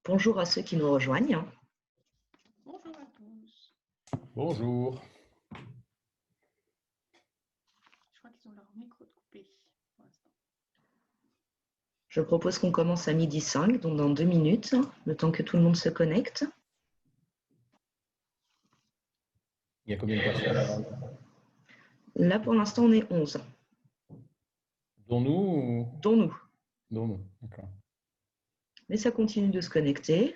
Bonjour à ceux qui nous rejoignent. Bonjour à tous. Bonjour. Je crois qu'ils ont leur micro coupé pour l'instant. Je propose qu'on commence à 12h05, donc dans 2 minutes, le temps que tout le monde se connecte. Il y a combien de personnes? Là, pour l'instant, on est 11. Dont nous ou... Dont nous. Dont nous, d'accord. Mais ça continue de se connecter.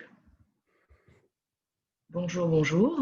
Bonjour, bonjour.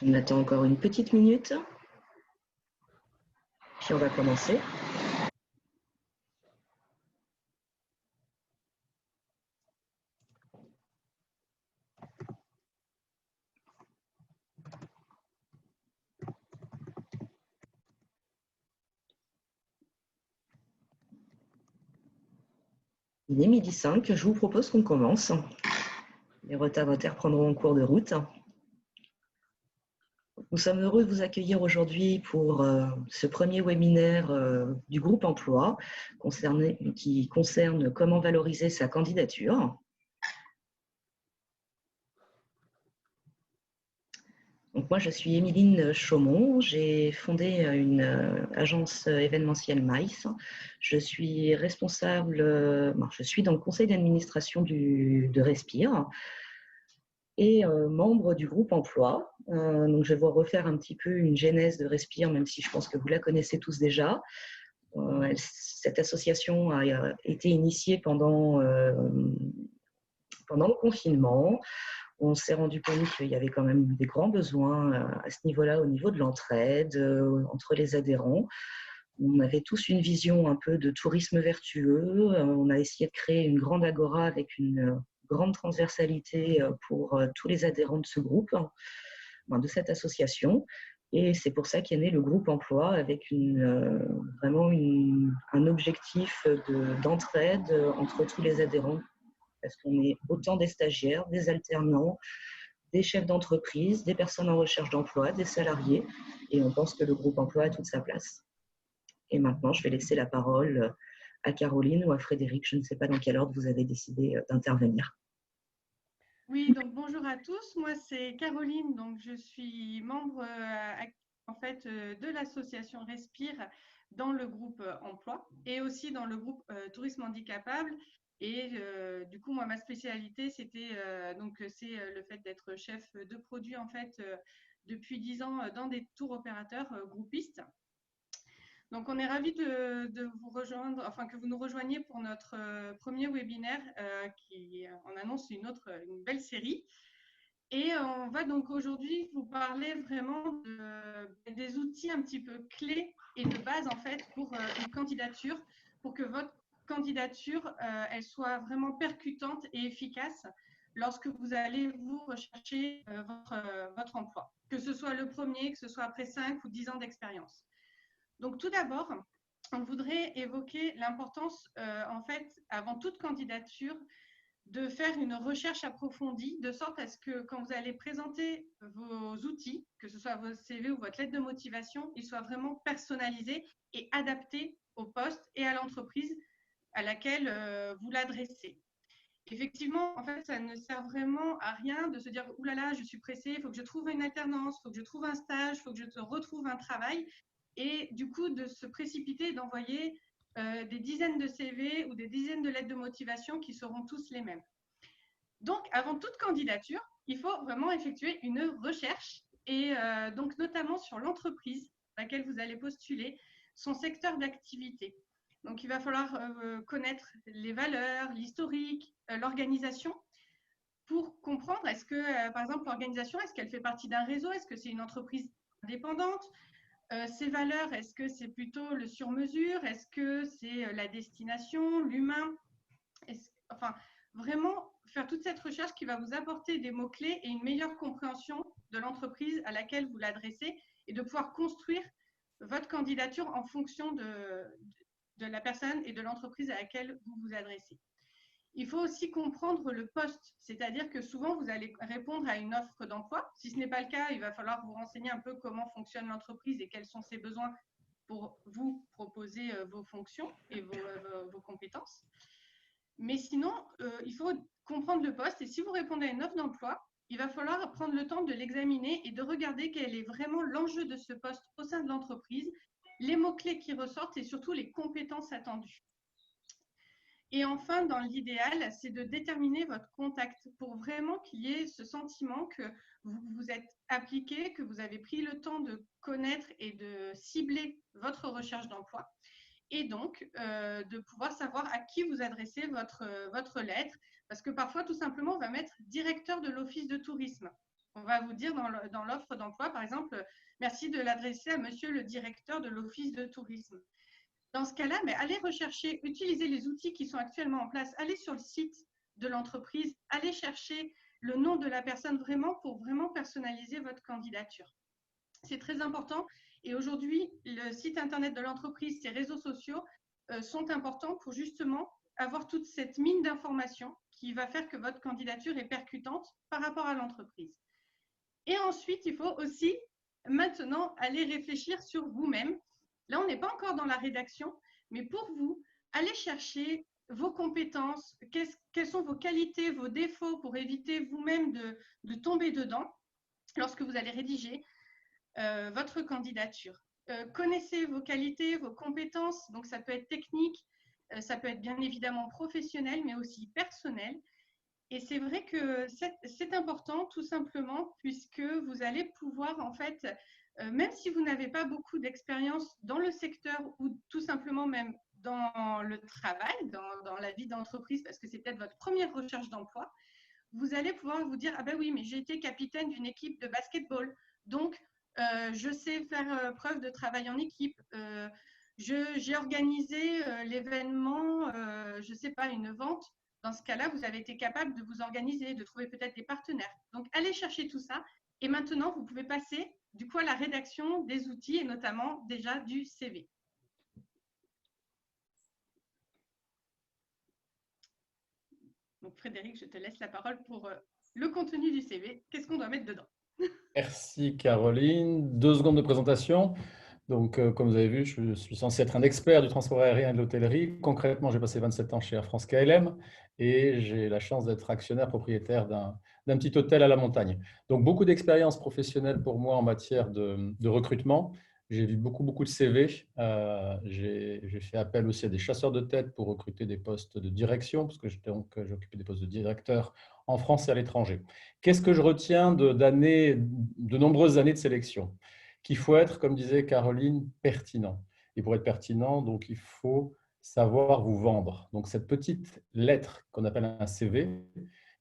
On attend encore une petite minute. Puis on va commencer. Il est 12h05, je vous propose qu'on commence. Les retardataires prendront en cours de route. Nous sommes heureux de vous accueillir aujourd'hui pour ce premier webinaire du groupe emploi qui concerne comment valoriser sa candidature. Donc moi, je suis Émiline Chaumont, j'ai fondé une agence événementielle MICE. Je suis responsable, je suis dans le conseil d'administration de Respire et membre du groupe emploi. Donc je vais vous refaire un petit peu une genèse de Respire, même si je pense que vous la connaissez tous déjà. Cette association a été initiée pendant le confinement. On s'est rendu compte qu'il y avait quand même des grands besoins à ce niveau-là, au niveau de l'entraide entre les adhérents. On avait tous une vision un peu de tourisme vertueux. On a essayé de créer une grande agora avec une grande transversalité pour tous les adhérents de ce groupe, de cette association. Et c'est pour ça qu'est né le groupe emploi avec vraiment un objectif d'entraide entre tous les adhérents, parce qu'on est autant des stagiaires, des alternants, des chefs d'entreprise, des personnes en recherche d'emploi, des salariés, et on pense que le groupe emploi a toute sa place. Et maintenant, je vais laisser la parole à Caroline ou à Frédéric, je ne sais pas dans quel ordre vous avez décidé d'intervenir. Oui, donc bonjour à tous. Moi, c'est Caroline. Donc, je suis membre de l'association Respire dans le groupe emploi et aussi dans le groupe tourisme handicapable. Et du coup, moi, ma spécialité, c'était c'est le fait d'être chef de produit en fait depuis 10 ans dans des tours opérateurs groupistes. Donc, on est ravis de vous rejoindre, enfin que vous nous rejoigniez pour notre premier webinaire qui en annonce une belle série. Et on va donc aujourd'hui vous parler vraiment des outils un petit peu clés et de base en fait pour une candidature, pour que votre candidature elle soit vraiment percutante et efficace lorsque vous allez vous rechercher votre emploi, que ce soit le premier, que ce soit après 5 ou 10 ans d'expérience. Donc, tout d'abord, on voudrait évoquer l'importance, en fait, avant toute candidature, de faire une recherche approfondie, de sorte à ce que quand vous allez présenter vos outils, que ce soit votre CV ou votre lettre de motivation, ils soient vraiment personnalisés et adaptés au poste et à l'entreprise à laquelle vous l'adressez. Effectivement, en fait, ça ne sert vraiment à rien de se dire « Ouh là là, je suis pressée, il faut que je trouve une alternance, il faut que je trouve un stage, il faut que je retrouve un travail ». Et du coup, de se précipiter, d'envoyer des dizaines de CV ou des dizaines de lettres de motivation qui seront tous les mêmes. Donc, avant toute candidature, il faut vraiment effectuer une recherche et donc notamment sur l'entreprise à laquelle vous allez postuler, son secteur d'activité. Donc, il va falloir connaître les valeurs, l'historique, l'organisation pour comprendre est-ce que, par exemple, l'organisation, est-ce qu'elle fait partie d'un réseau? Est-ce que c'est une entreprise indépendante? Ces valeurs, est-ce que c'est plutôt le sur-mesure? Est-ce que c'est la destination, l'humain? Enfin, vraiment faire toute cette recherche qui va vous apporter des mots-clés et une meilleure compréhension de l'entreprise à laquelle vous l'adressez et de pouvoir construire votre candidature en fonction de la personne et de l'entreprise à laquelle vous vous adressez. Il faut aussi comprendre le poste, c'est-à-dire que souvent, vous allez répondre à une offre d'emploi. Si ce n'est pas le cas, il va falloir vous renseigner un peu comment fonctionne l'entreprise et quels sont ses besoins pour vous proposer vos fonctions et vos compétences. Mais sinon, il faut comprendre le poste et si vous répondez à une offre d'emploi, il va falloir prendre le temps de l'examiner et de regarder quel est vraiment l'enjeu de ce poste au sein de l'entreprise, les mots-clés qui ressortent et surtout les compétences attendues. Et enfin, dans l'idéal, c'est de déterminer votre contact pour vraiment qu'il y ait ce sentiment que vous vous êtes appliqué, que vous avez pris le temps de connaître et de cibler votre recherche d'emploi. Et donc, de pouvoir savoir à qui vous adressez votre lettre. Parce que parfois, tout simplement, on va mettre directeur de l'office de tourisme. On va vous dire dans l'offre d'emploi, par exemple, merci de l'adresser à monsieur le directeur de l'office de tourisme. Dans ce cas-là, allez rechercher, utilisez les outils qui sont actuellement en place, allez sur le site de l'entreprise, allez chercher le nom de la personne vraiment pour vraiment personnaliser votre candidature. C'est très important. Et aujourd'hui, le site internet de l'entreprise, ses réseaux sociaux sont importants pour justement avoir toute cette mine d'informations qui va faire que votre candidature est percutante par rapport à l'entreprise. Et ensuite, il faut aussi maintenant aller réfléchir sur vous-même. Là, on n'est pas encore dans la rédaction, mais pour vous, allez chercher vos compétences, quelles sont vos qualités, vos défauts pour éviter vous-même de tomber dedans lorsque vous allez rédiger votre candidature. Connaissez vos qualités, vos compétences, donc ça peut être technique, ça peut être bien évidemment professionnel, mais aussi personnel. Et c'est vrai que c'est important tout simplement puisque vous allez pouvoir en fait, même si vous n'avez pas beaucoup d'expérience dans le secteur ou tout simplement même dans le travail, dans la vie d'entreprise, parce que c'est peut-être votre première recherche d'emploi, vous allez pouvoir vous dire « Ah ben oui, mais j'ai été capitaine d'une équipe de basketball, donc je sais faire preuve de travail en équipe. J'ai organisé l'événement, je ne sais pas, une vente. Dans ce cas-là, vous avez été capable de vous organiser, de trouver peut-être des partenaires. Donc, allez chercher tout ça. Et maintenant, vous pouvez passer du coup à la rédaction des outils et notamment déjà du CV. Donc, Frédéric, je te laisse la parole pour le contenu du CV. Qu'est-ce qu'on doit mettre dedans? Merci Caroline. 2 secondes de présentation. Donc, comme vous avez vu, je suis censé être un expert du transport aérien et de l'hôtellerie. Concrètement, j'ai passé 27 ans chez Air France KLM et j'ai la chance d'être actionnaire propriétaire d'un petit hôtel à la montagne. Donc, beaucoup d'expérience professionnelle pour moi en matière de recrutement. J'ai vu beaucoup de CV. J'ai fait appel aussi à des chasseurs de tête pour recruter des postes de direction, parce que j'occupais des postes de directeur en France et à l'étranger. Qu'est-ce que je retiens de nombreuses années de sélection? Qu'il faut être, comme disait Caroline, pertinent. Et pour être pertinent, donc, il faut savoir vous vendre. Donc, cette petite lettre qu'on appelle un CV,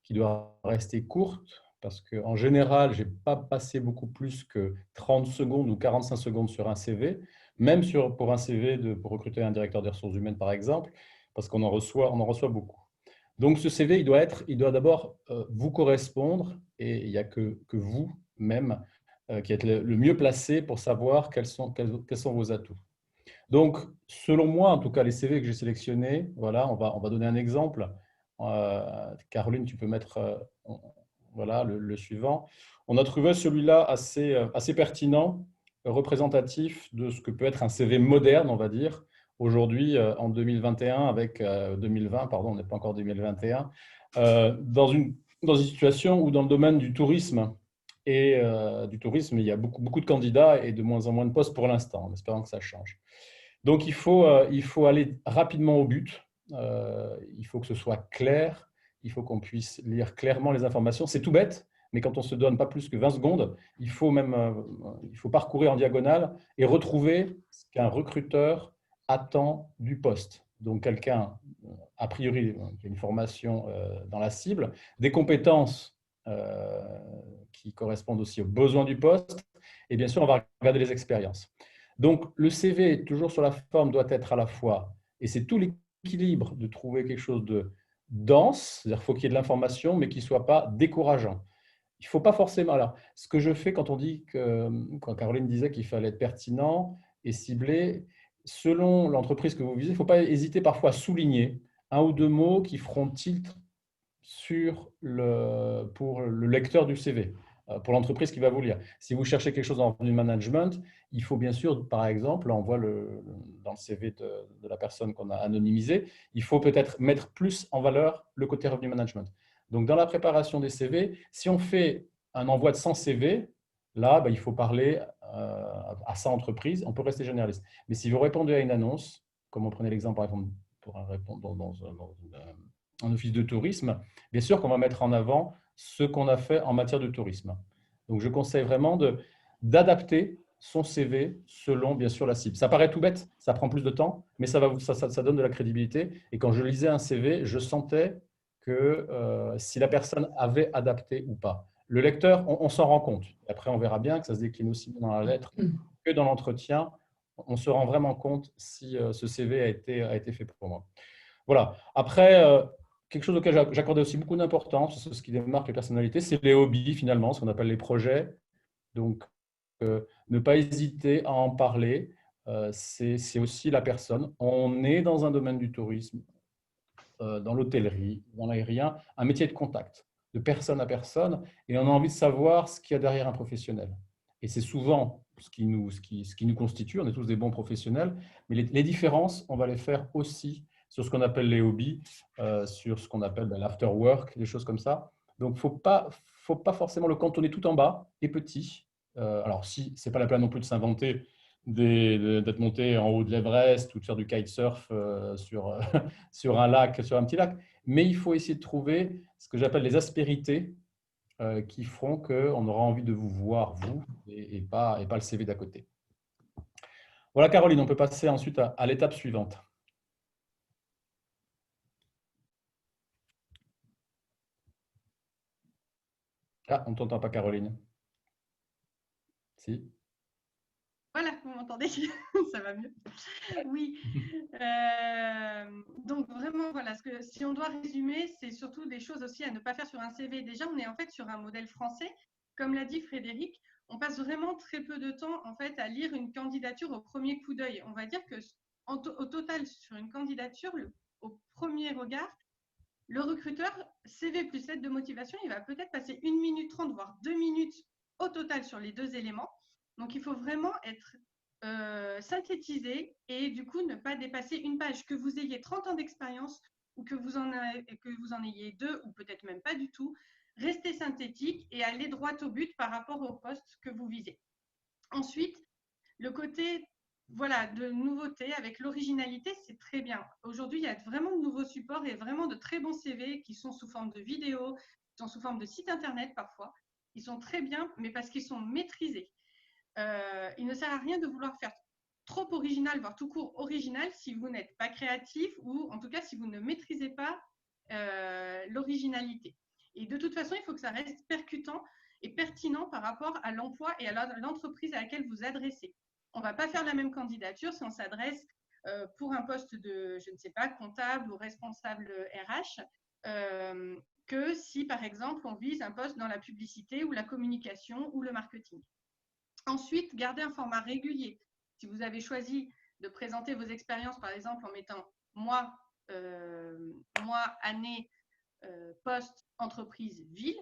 qui doit rester courte, parce qu'en général, je n'ai pas passé beaucoup plus que 30 secondes ou 45 secondes sur un CV, même pour un CV pour recruter un directeur des ressources humaines, par exemple, parce qu'on en reçoit beaucoup. Donc, ce CV, il doit d'abord vous correspondre et il n'y a que vous-même qui êtes le mieux placé pour savoir quels sont vos atouts. Donc, selon moi, en tout cas, les CV que j'ai sélectionnés, voilà, on va donner un exemple. Caroline, tu peux mettre voilà, le suivant. On a trouvé celui-là assez pertinent, représentatif de ce que peut être un CV moderne, on va dire, aujourd'hui, en 2021, avec 2020, pardon, on n'est pas encore 2021, dans une situation où dans le domaine du tourisme, il y a beaucoup de candidats et de moins en moins de postes pour l'instant, en espérant que ça change. Donc, il faut aller rapidement au but. Il faut que ce soit clair. Il faut qu'on puisse lire clairement les informations. C'est tout bête, mais quand on ne se donne pas plus que 20 secondes, il faut parcourir en diagonale et retrouver ce qu'un recruteur attend du poste. Donc, quelqu'un, a priori, qui a une formation dans la cible, des compétences qui correspondent aussi aux besoins du poste, et bien sûr, on va regarder les expériences. Donc, le CV, toujours sur la forme, doit être à la fois, et c'est tout l'équilibre de trouver quelque chose de dense, c'est-à-dire qu'il faut qu'il y ait de l'information, mais qui ne soit pas décourageant. Il ne faut pas forcément… Alors, ce que je fais quand Caroline disait qu'il fallait être pertinent et ciblé, selon l'entreprise que vous visez, il ne faut pas hésiter parfois à souligner un ou deux mots qui feront tilt pour le lecteur du CV, pour l'entreprise qui va vous lire. Si vous cherchez quelque chose en revenu management, il faut bien sûr, par exemple, on voit dans le CV de la personne qu'on a anonymisée, il faut peut-être mettre plus en valeur le côté revenu management. Donc, dans la préparation des CV, si on fait un envoi de 100 CV, là, il faut parler à 100 entreprises, on peut rester généraliste. Mais si vous répondez à une annonce, comme on prenait l'exemple, par exemple, pour répondre dans un office de tourisme, bien sûr qu'on va mettre en avant ce qu'on a fait en matière de tourisme. Donc, je conseille vraiment d'adapter son CV selon, bien sûr, la cible. Ça paraît tout bête, ça prend plus de temps, mais ça donne de la crédibilité. Et quand je lisais un CV, je sentais que si la personne avait adapté ou pas. Le lecteur, on s'en rend compte. Après, on verra bien que ça se décline aussi dans la lettre que dans l'entretien. On se rend vraiment compte si ce CV a été fait pour moi. Voilà. Après, quelque chose auquel j'accordais aussi beaucoup d'importance, c'est ce qui démarque les personnalités, c'est les hobbies finalement, ce qu'on appelle les projets. Donc, ne pas hésiter à en parler, c'est aussi la personne. On est dans un domaine du tourisme, dans l'hôtellerie, dans l'aérien, un métier de contact, de personne à personne, et on a envie de savoir ce qu'il y a derrière un professionnel. Et c'est souvent ce qui nous constitue, on est tous des bons professionnels, mais les différences, on va les faire aussi sur ce qu'on appelle les hobbies, sur ce qu'on appelle l'after work, des choses comme ça. Donc, il ne faut pas forcément le cantonner tout en bas et petit. Alors, si ce n'est pas la peine non plus de s'inventer d'être monté en haut de l'Everest ou de faire du kitesurf sur un lac, sur un petit lac. Mais il faut essayer de trouver ce que j'appelle les aspérités qui feront qu'on aura envie de vous voir, vous, et pas le CV d'à côté. Voilà, Caroline, on peut passer ensuite à l'étape suivante. Ah, on ne t'entend pas, Caroline. Si. Voilà, vous m'entendez? Ça va mieux. Oui. Donc vraiment, voilà, si on doit résumer, c'est surtout des choses aussi à ne pas faire sur un CV. Déjà, on est en fait sur un modèle français. Comme l'a dit Frédéric, on passe vraiment très peu de temps en fait à lire une candidature au premier coup d'œil. On va dire que au total, sur une candidature, au premier regard, le recruteur, CV plus lettre de motivation, il va peut-être passer 1 minute 30, voire 2 minutes au total sur les deux éléments. Donc, il faut vraiment être synthétisé et du coup, ne pas dépasser une page. Que vous ayez 30 ans d'expérience ou que vous en ayez 2 ou peut-être même pas du tout, restez synthétique et allez droit au but par rapport au poste que vous visez. Ensuite, le côté de nouveauté avec l'originalité, c'est très bien. Aujourd'hui, il y a vraiment de nouveaux supports et vraiment de très bons CV qui sont sous forme de vidéos, qui sont sous forme de sites internet parfois. Ils sont très bien, mais parce qu'ils sont maîtrisés. Il ne sert à rien de vouloir faire trop original, voire tout court original, si vous n'êtes pas créatif ou en tout cas si vous ne maîtrisez pas l'originalité. Et de toute façon, il faut que ça reste percutant et pertinent par rapport à l'emploi et à l'entreprise à laquelle vous adressez. On ne va pas faire la même candidature si on s'adresse pour un poste de, je ne sais pas, comptable ou responsable RH, que si, par exemple, on vise un poste dans la publicité ou la communication ou le marketing. Ensuite, gardez un format régulier. Si vous avez choisi de présenter vos expériences, par exemple, en mettant mois, année, poste, entreprise, ville,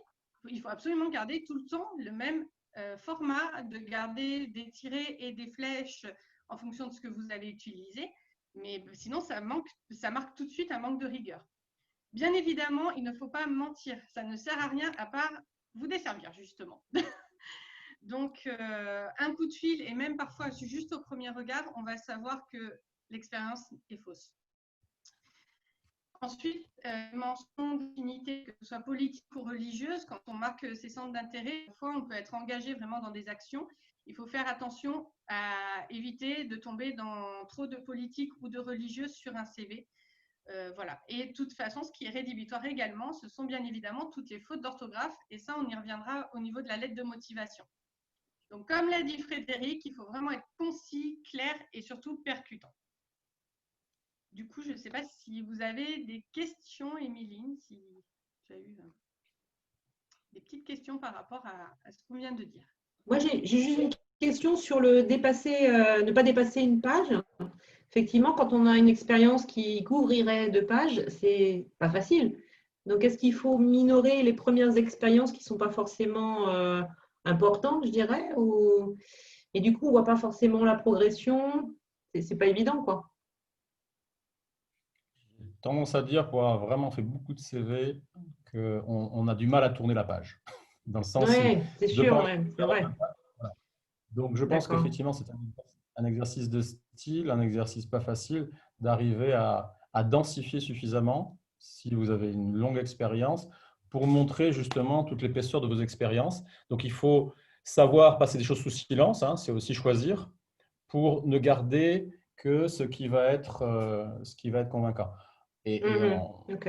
il faut absolument garder tout le temps le même format, de garder des tirets et des flèches en fonction de ce que vous allez utiliser. Mais sinon, ça marque tout de suite un manque de rigueur. Bien évidemment, il ne faut pas mentir. Ça ne sert à rien à part vous desservir, justement. Donc, un coup de fil, et même parfois juste au premier regard, on va savoir que l'expérience est fausse. Ensuite, mention d'affinité, que ce soit politique ou religieuse, quand on marque ses centres d'intérêt, parfois on peut être engagé vraiment dans des actions. Il faut faire attention à éviter de tomber dans trop de politique ou de religieuse sur un CV. Voilà. Et de toute façon, ce qui est rédhibitoire également, ce sont bien évidemment toutes les fautes d'orthographe. Et ça, on y reviendra au niveau de la lettre de motivation. Donc, comme l'a dit Frédéric, il faut vraiment être concis, clair et surtout percutant. Du coup, je ne sais pas si vous avez des questions, Émiline, si tu as eu des petites questions par rapport à ce qu'on vient de dire. Moi, j'ai juste une question sur le ne pas dépasser une page. Effectivement, quand on a une expérience qui couvrirait 2 pages, c'est pas facile. Donc, est-ce qu'il faut minorer les premières expériences qui ne sont pas forcément importantes, je dirais, et du coup, on ne voit pas forcément la progression. C'est pas évident, quoi. J'ai tendance à dire, pour avoir vraiment fait beaucoup de CV, qu'on a du mal à tourner la page. Dans le sens Oui, où c'est sûr, ouais, c'est vrai. Voilà. Donc, je pense qu'effectivement, c'est un exercice de style, un exercice pas facile d'arriver à densifier suffisamment, si vous avez une longue expérience, pour montrer justement toute l'épaisseur de vos expériences. Donc, il faut savoir passer des choses sous silence, hein, c'est aussi choisir, pour ne garder que ce qui va être convaincant. Ok.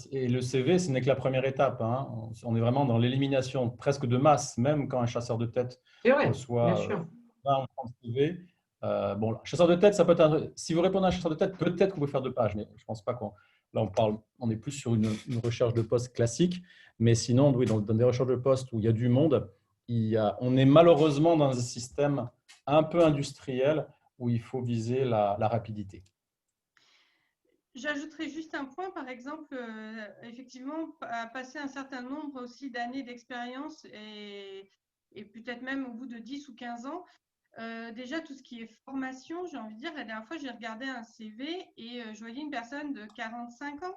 Et le CV, ce n'est que la première étape, hein. On est vraiment dans l'élimination presque de masse, même quand un chasseur de tête C'est vrai, bien reçoit sûr. 20 ou 30 CV. Bon, chasseur de tête, ça peut être si vous répondez à un chasseur de tête, peut-être que vous pouvez faire 2 pages, mais je ne pense pas qu'on. Là, on est plus sur une recherche de poste classique. Mais sinon, oui, dans des recherches de poste où il y a du monde, on est malheureusement dans un système un peu industriel où il faut viser la rapidité. J'ajouterais juste un point, par exemple, effectivement, à passer un certain nombre aussi d'années d'expérience et peut-être même au bout de 10 ou 15 ans, déjà tout ce qui est formation, j'ai envie de dire, la dernière fois, j'ai regardé un CV et je voyais une personne de 45 ans.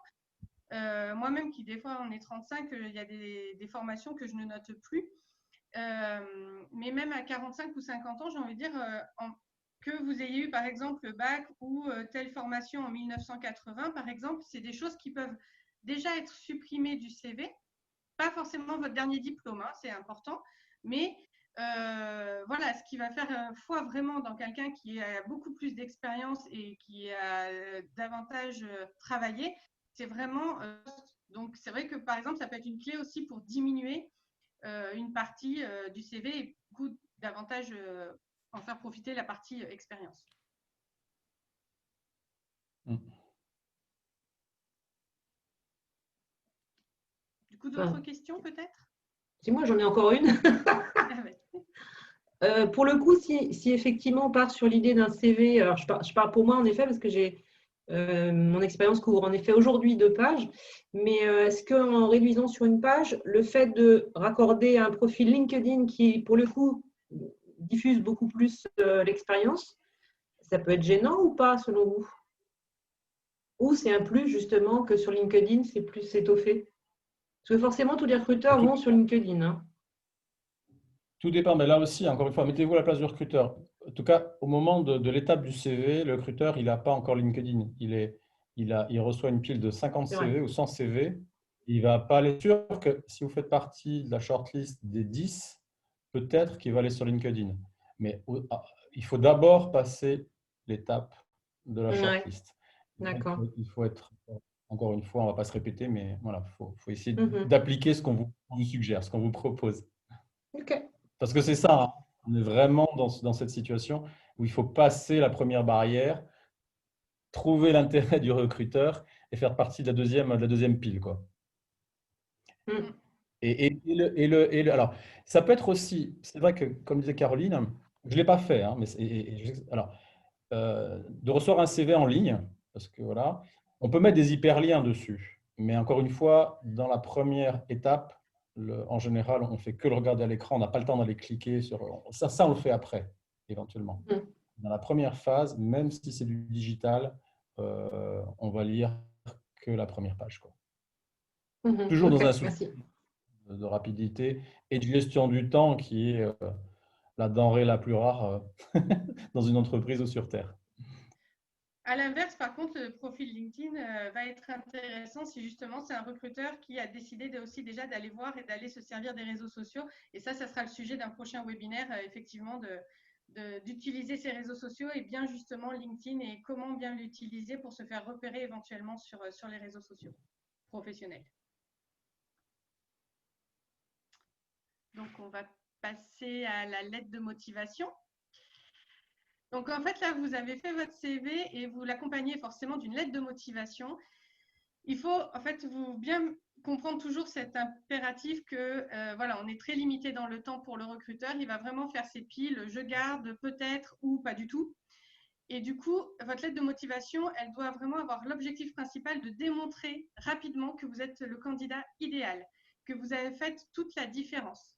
Moi-même, qui des fois en est 35, il y a des formations que je ne note plus. Mais même à 45 ou 50 ans, j'ai envie de dire, que vous ayez eu par exemple le bac ou telle formation en 1980, par exemple, c'est des choses qui peuvent déjà être supprimées du CV. Pas forcément votre dernier diplôme, hein, c'est important, mais voilà, ce qui va faire foi vraiment dans quelqu'un qui a beaucoup plus d'expérience et qui a davantage travaillé, c'est vraiment. Donc, c'est vrai que par exemple, ça peut être une clé aussi pour diminuer une partie du CV et beaucoup davantage en faire profiter la partie expérience. Du coup, d'autres questions peut-être? Si moi, j'en ai encore une. Pour le coup, si effectivement on part sur l'idée d'un CV, alors je parle pour moi en effet parce que mon expérience couvre en effet aujourd'hui 2 pages, mais est-ce qu'en réduisant sur une page, le fait de raccorder un profil LinkedIn qui, pour le coup, diffuse beaucoup plus l'expérience, ça peut être gênant ou pas selon vous? Ou c'est un plus justement que sur LinkedIn, c'est plus étoffé? Parce que forcément, tous les recruteurs vont sur LinkedIn, hein. Tout dépend, mais là aussi, encore une fois, mettez-vous à la place du recruteur. En tout cas, au moment de l'étape du CV, le recruteur, il n'a pas encore LinkedIn. Il reçoit une pile de 50 CV ou 100 CV. Il ne va pas aller sûr que si vous faites partie de la shortlist des 10, peut-être qu'il va aller sur LinkedIn. Mais il faut d'abord passer l'étape de la shortlist. D'accord. Il faut être, encore une fois, on ne va pas se répéter, mais voilà, il faut essayer d'appliquer ce qu'on vous suggère, ce qu'on vous propose. Ok. Parce que c'est ça, hein. On est vraiment dans cette situation où il faut passer la première barrière, trouver l'intérêt du recruteur et faire partie de la deuxième pile, quoi. Alors, ça peut être aussi, c'est vrai que, comme disait Caroline, je ne l'ai pas fait, hein, mais de recevoir un CV en ligne, parce que voilà, on peut mettre des hyperliens dessus, mais encore une fois, dans la première étape, en général, on ne fait que le regarder à l'écran, on n'a pas le temps d'aller cliquer sur… Ça, on le fait après, éventuellement. Dans la première phase, même si c'est du digital, on va lire que la première page, quoi. Toujours Ok, dans un souci merci. de rapidité et de gestion du temps qui est la denrée la plus rare dans une entreprise ou sur Terre. À l'inverse, par contre, le profil LinkedIn va être intéressant si justement c'est un recruteur qui a décidé aussi déjà d'aller voir et d'aller se servir des réseaux sociaux. Et ça sera le sujet d'un prochain webinaire, effectivement, d'utiliser ces réseaux sociaux et bien justement LinkedIn et comment bien l'utiliser pour se faire repérer éventuellement sur les réseaux sociaux professionnels. Donc, on va passer à la lettre de motivation. Donc, en fait, là, vous avez fait votre CV et vous l'accompagnez forcément d'une lettre de motivation. Il faut, en fait, vous bien comprendre toujours cet impératif que, voilà, on est très limité dans le temps pour le recruteur. Il va vraiment faire ses piles, je garde, peut-être ou pas du tout. Et du coup, votre lettre de motivation, elle doit vraiment avoir l'objectif principal de démontrer rapidement que vous êtes le candidat idéal, que vous avez fait toute la différence.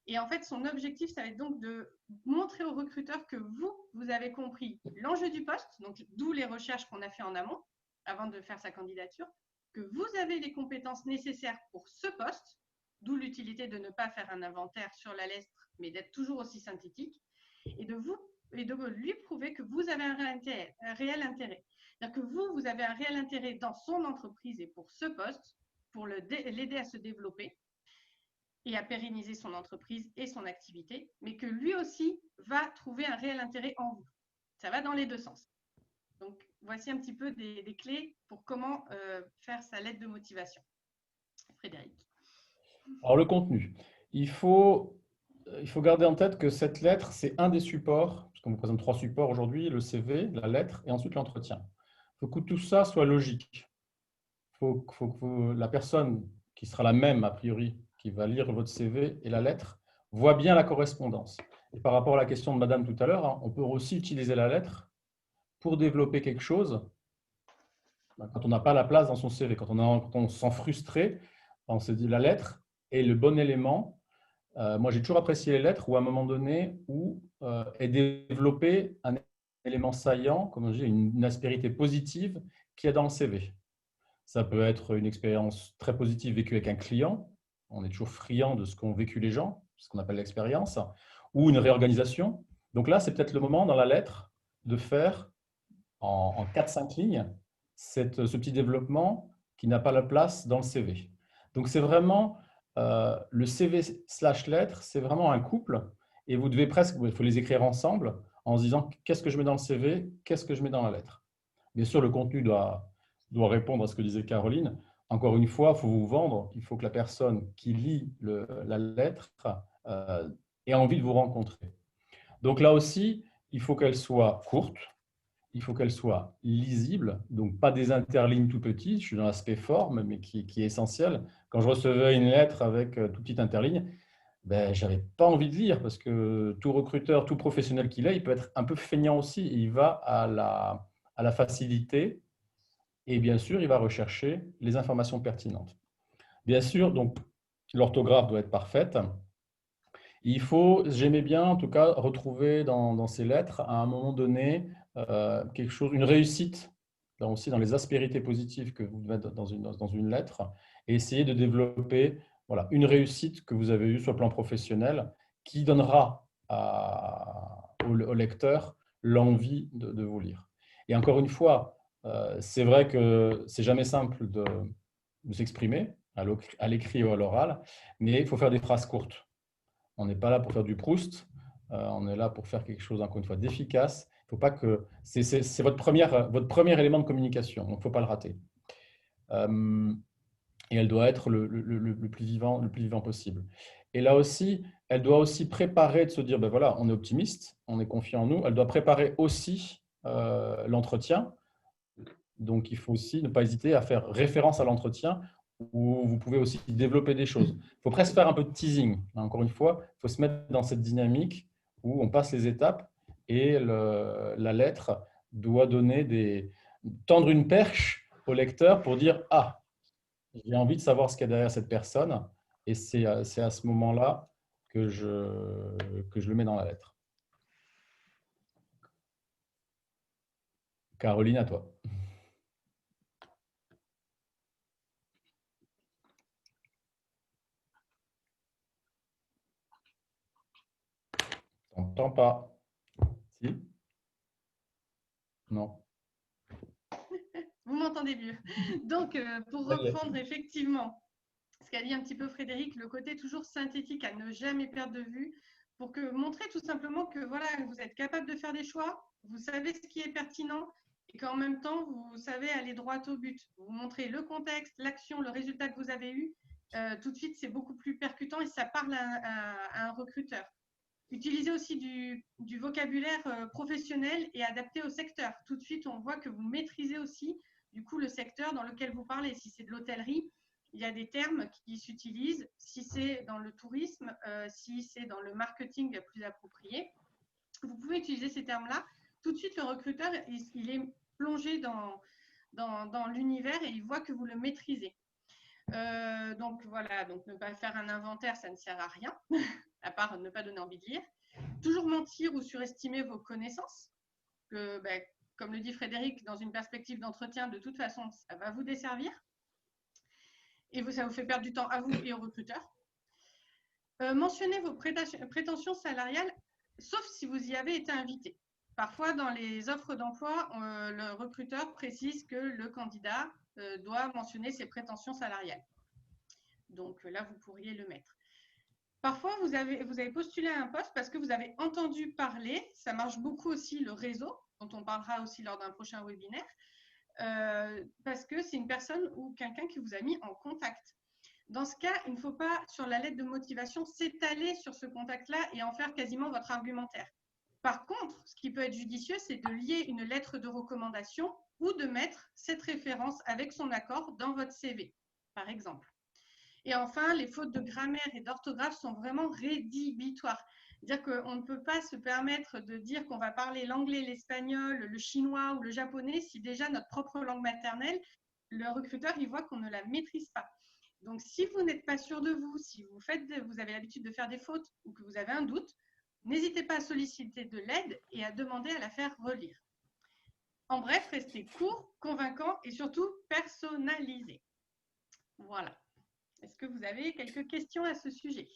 Et en fait, son objectif, ça va être donc de montrer au recruteur que vous avez compris l'enjeu du poste, donc d'où les recherches qu'on a fait en amont, avant de faire sa candidature, que vous avez les compétences nécessaires pour ce poste, d'où l'utilité de ne pas faire un inventaire sur la lettre, mais d'être toujours aussi synthétique, et de lui prouver que vous avez un réel intérêt. C'est-à-dire que vous avez un réel intérêt dans son entreprise et pour ce poste, pour l'aider à se développer et à pérenniser son entreprise et son activité, mais que lui aussi va trouver un réel intérêt en vous. Ça va dans les deux sens. Donc, voici un petit peu des clés pour comment faire sa lettre de motivation. Frédéric. Alors, le contenu. Il faut garder en tête que cette lettre, c'est un des supports, parce qu'on vous présente 3 supports aujourd'hui, le CV, la lettre et ensuite l'entretien. Il faut que tout ça soit logique. Il faut que la personne qui sera la même, a priori, qui va lire votre CV et la lettre, voit bien la correspondance. Et par rapport à la question de madame tout à l'heure, hein, on peut aussi utiliser la lettre pour développer quelque chose quand on n'a pas la place dans son CV, quand on se sent frustré, on se dit la lettre est le bon élément. Moi, j'ai toujours apprécié les lettres où, à un moment donné, où est développé un élément saillant, comme je dis, une aspérité positive qu'il y a dans le CV. Ça peut être une expérience très positive vécue avec un client. On est toujours friand de ce qu'ont vécu les gens, ce qu'on appelle l'expérience, ou une réorganisation. Donc là, c'est peut-être le moment dans la lettre de faire en 4-5 lignes ce petit développement qui n'a pas la place dans le CV. Donc, c'est vraiment le CV/lettre, c'est vraiment un couple et vous devez presque, il faut les écrire ensemble en se disant qu'est-ce que je mets dans le CV, qu'est-ce que je mets dans la lettre. Bien sûr, le contenu doit répondre à ce que disait Caroline. Encore une fois, il faut vous vendre, il faut que la personne qui lit la lettre ait envie de vous rencontrer. Donc là aussi, il faut qu'elle soit courte, il faut qu'elle soit lisible, donc pas des interlignes tout petits, je suis dans l'aspect forme, mais qui est essentiel. Quand je recevais une lettre avec tout petite interligne, ben, je n'avais pas envie de lire parce que tout recruteur, tout professionnel qu'il est, il peut être un peu feignant aussi. Il va à la facilité et bien sûr, il va rechercher les informations pertinentes. Bien sûr, donc l'orthographe doit être parfaite. Il faut, j'aimais bien en tout cas, retrouver dans ces lettres, à un moment donné, quelque chose, une réussite, là aussi dans les aspérités positives que vous devez mettre dans une lettre, et essayer de développer voilà, une réussite que vous avez eue sur le plan professionnel qui donnera au lecteur l'envie de vous lire. Et encore une fois, c'est vrai que c'est jamais simple de s'exprimer à l'écrit ou à l'oral, mais il faut faire des phrases courtes. On n'est pas là pour faire du Proust, on est là pour faire quelque chose, encore une fois, d'efficace. Il faut pas que c'est votre premier élément de communication, donc il ne faut pas le rater. Et elle doit être le plus vivant possible. Et là aussi, elle doit aussi préparer de se dire, ben voilà, on est optimiste, on est confiant en nous. Elle doit préparer aussi l'entretien. Donc, il faut aussi ne pas hésiter à faire référence à l'entretien où vous pouvez aussi développer des choses. Il faut presque faire un peu de teasing. Encore une fois, il faut se mettre dans cette dynamique où on passe les étapes et la lettre doit tendre une perche au lecteur pour dire « Ah, j'ai envie de savoir ce qu'il y a derrière cette personne » et c'est à ce moment-là que je le mets dans la lettre. Caroline, à toi. On t'entend pas. Si? Non. Vous m'entendez mieux. Donc, pour reprendre effectivement ce qu'a dit un petit peu Frédéric, le côté toujours synthétique à ne jamais perdre de vue, pour montrer tout simplement que voilà, vous êtes capable de faire des choix, vous savez ce qui est pertinent et qu'en même temps, vous savez aller droit au but. Vous montrez le contexte, l'action, le résultat que vous avez eu. Tout de suite, c'est beaucoup plus percutant et ça parle à un recruteur. Utilisez aussi du vocabulaire professionnel et adapté au secteur. Tout de suite, on voit que vous maîtrisez aussi du coup le secteur dans lequel vous parlez. Si c'est de l'hôtellerie, il y a des termes qui s'utilisent. Si c'est dans le tourisme, si c'est dans le marketing plus approprié, vous pouvez utiliser ces termes-là. Tout de suite, le recruteur, il est plongé dans l'univers et il voit que vous le maîtrisez. Donc voilà, donc ne pas faire un inventaire, ça ne sert à rien, à part ne pas donner envie de lire. Toujours mentir ou surestimer vos connaissances. Comme le dit Frédéric, dans une perspective d'entretien, de toute façon, ça va vous desservir. Et ça vous fait perdre du temps à vous et aux recruteurs. Mentionnez vos prétentions salariales, sauf si vous y avez été invité. Parfois, dans les offres d'emploi, le recruteur précise que le candidat doit mentionner ses prétentions salariales. Donc là, vous pourriez le mettre. Parfois, vous avez postulé à un poste parce que vous avez entendu parler, ça marche beaucoup aussi le réseau, dont on parlera aussi lors d'un prochain webinaire, parce que c'est une personne ou quelqu'un qui vous a mis en contact. Dans ce cas, il ne faut pas, sur la lettre de motivation, s'étaler sur ce contact-là et en faire quasiment votre argumentaire. Par contre, ce qui peut être judicieux, c'est de lier une lettre de recommandation ou de mettre cette référence avec son accord dans votre CV, par exemple. Et enfin, les fautes de grammaire et d'orthographe sont vraiment rédhibitoires. C'est-à-dire qu'on ne peut pas se permettre de dire qu'on va parler l'anglais, l'espagnol, le chinois ou le japonais si déjà notre propre langue maternelle, le recruteur, il voit qu'on ne la maîtrise pas. Donc, si vous n'êtes pas sûr de vous, si vous avez l'habitude de faire des fautes ou que vous avez un doute, n'hésitez pas à solliciter de l'aide et à demander à la faire relire. En bref, restez court, convaincant et surtout personnalisé. Voilà. Est-ce que vous avez quelques questions à ce sujet?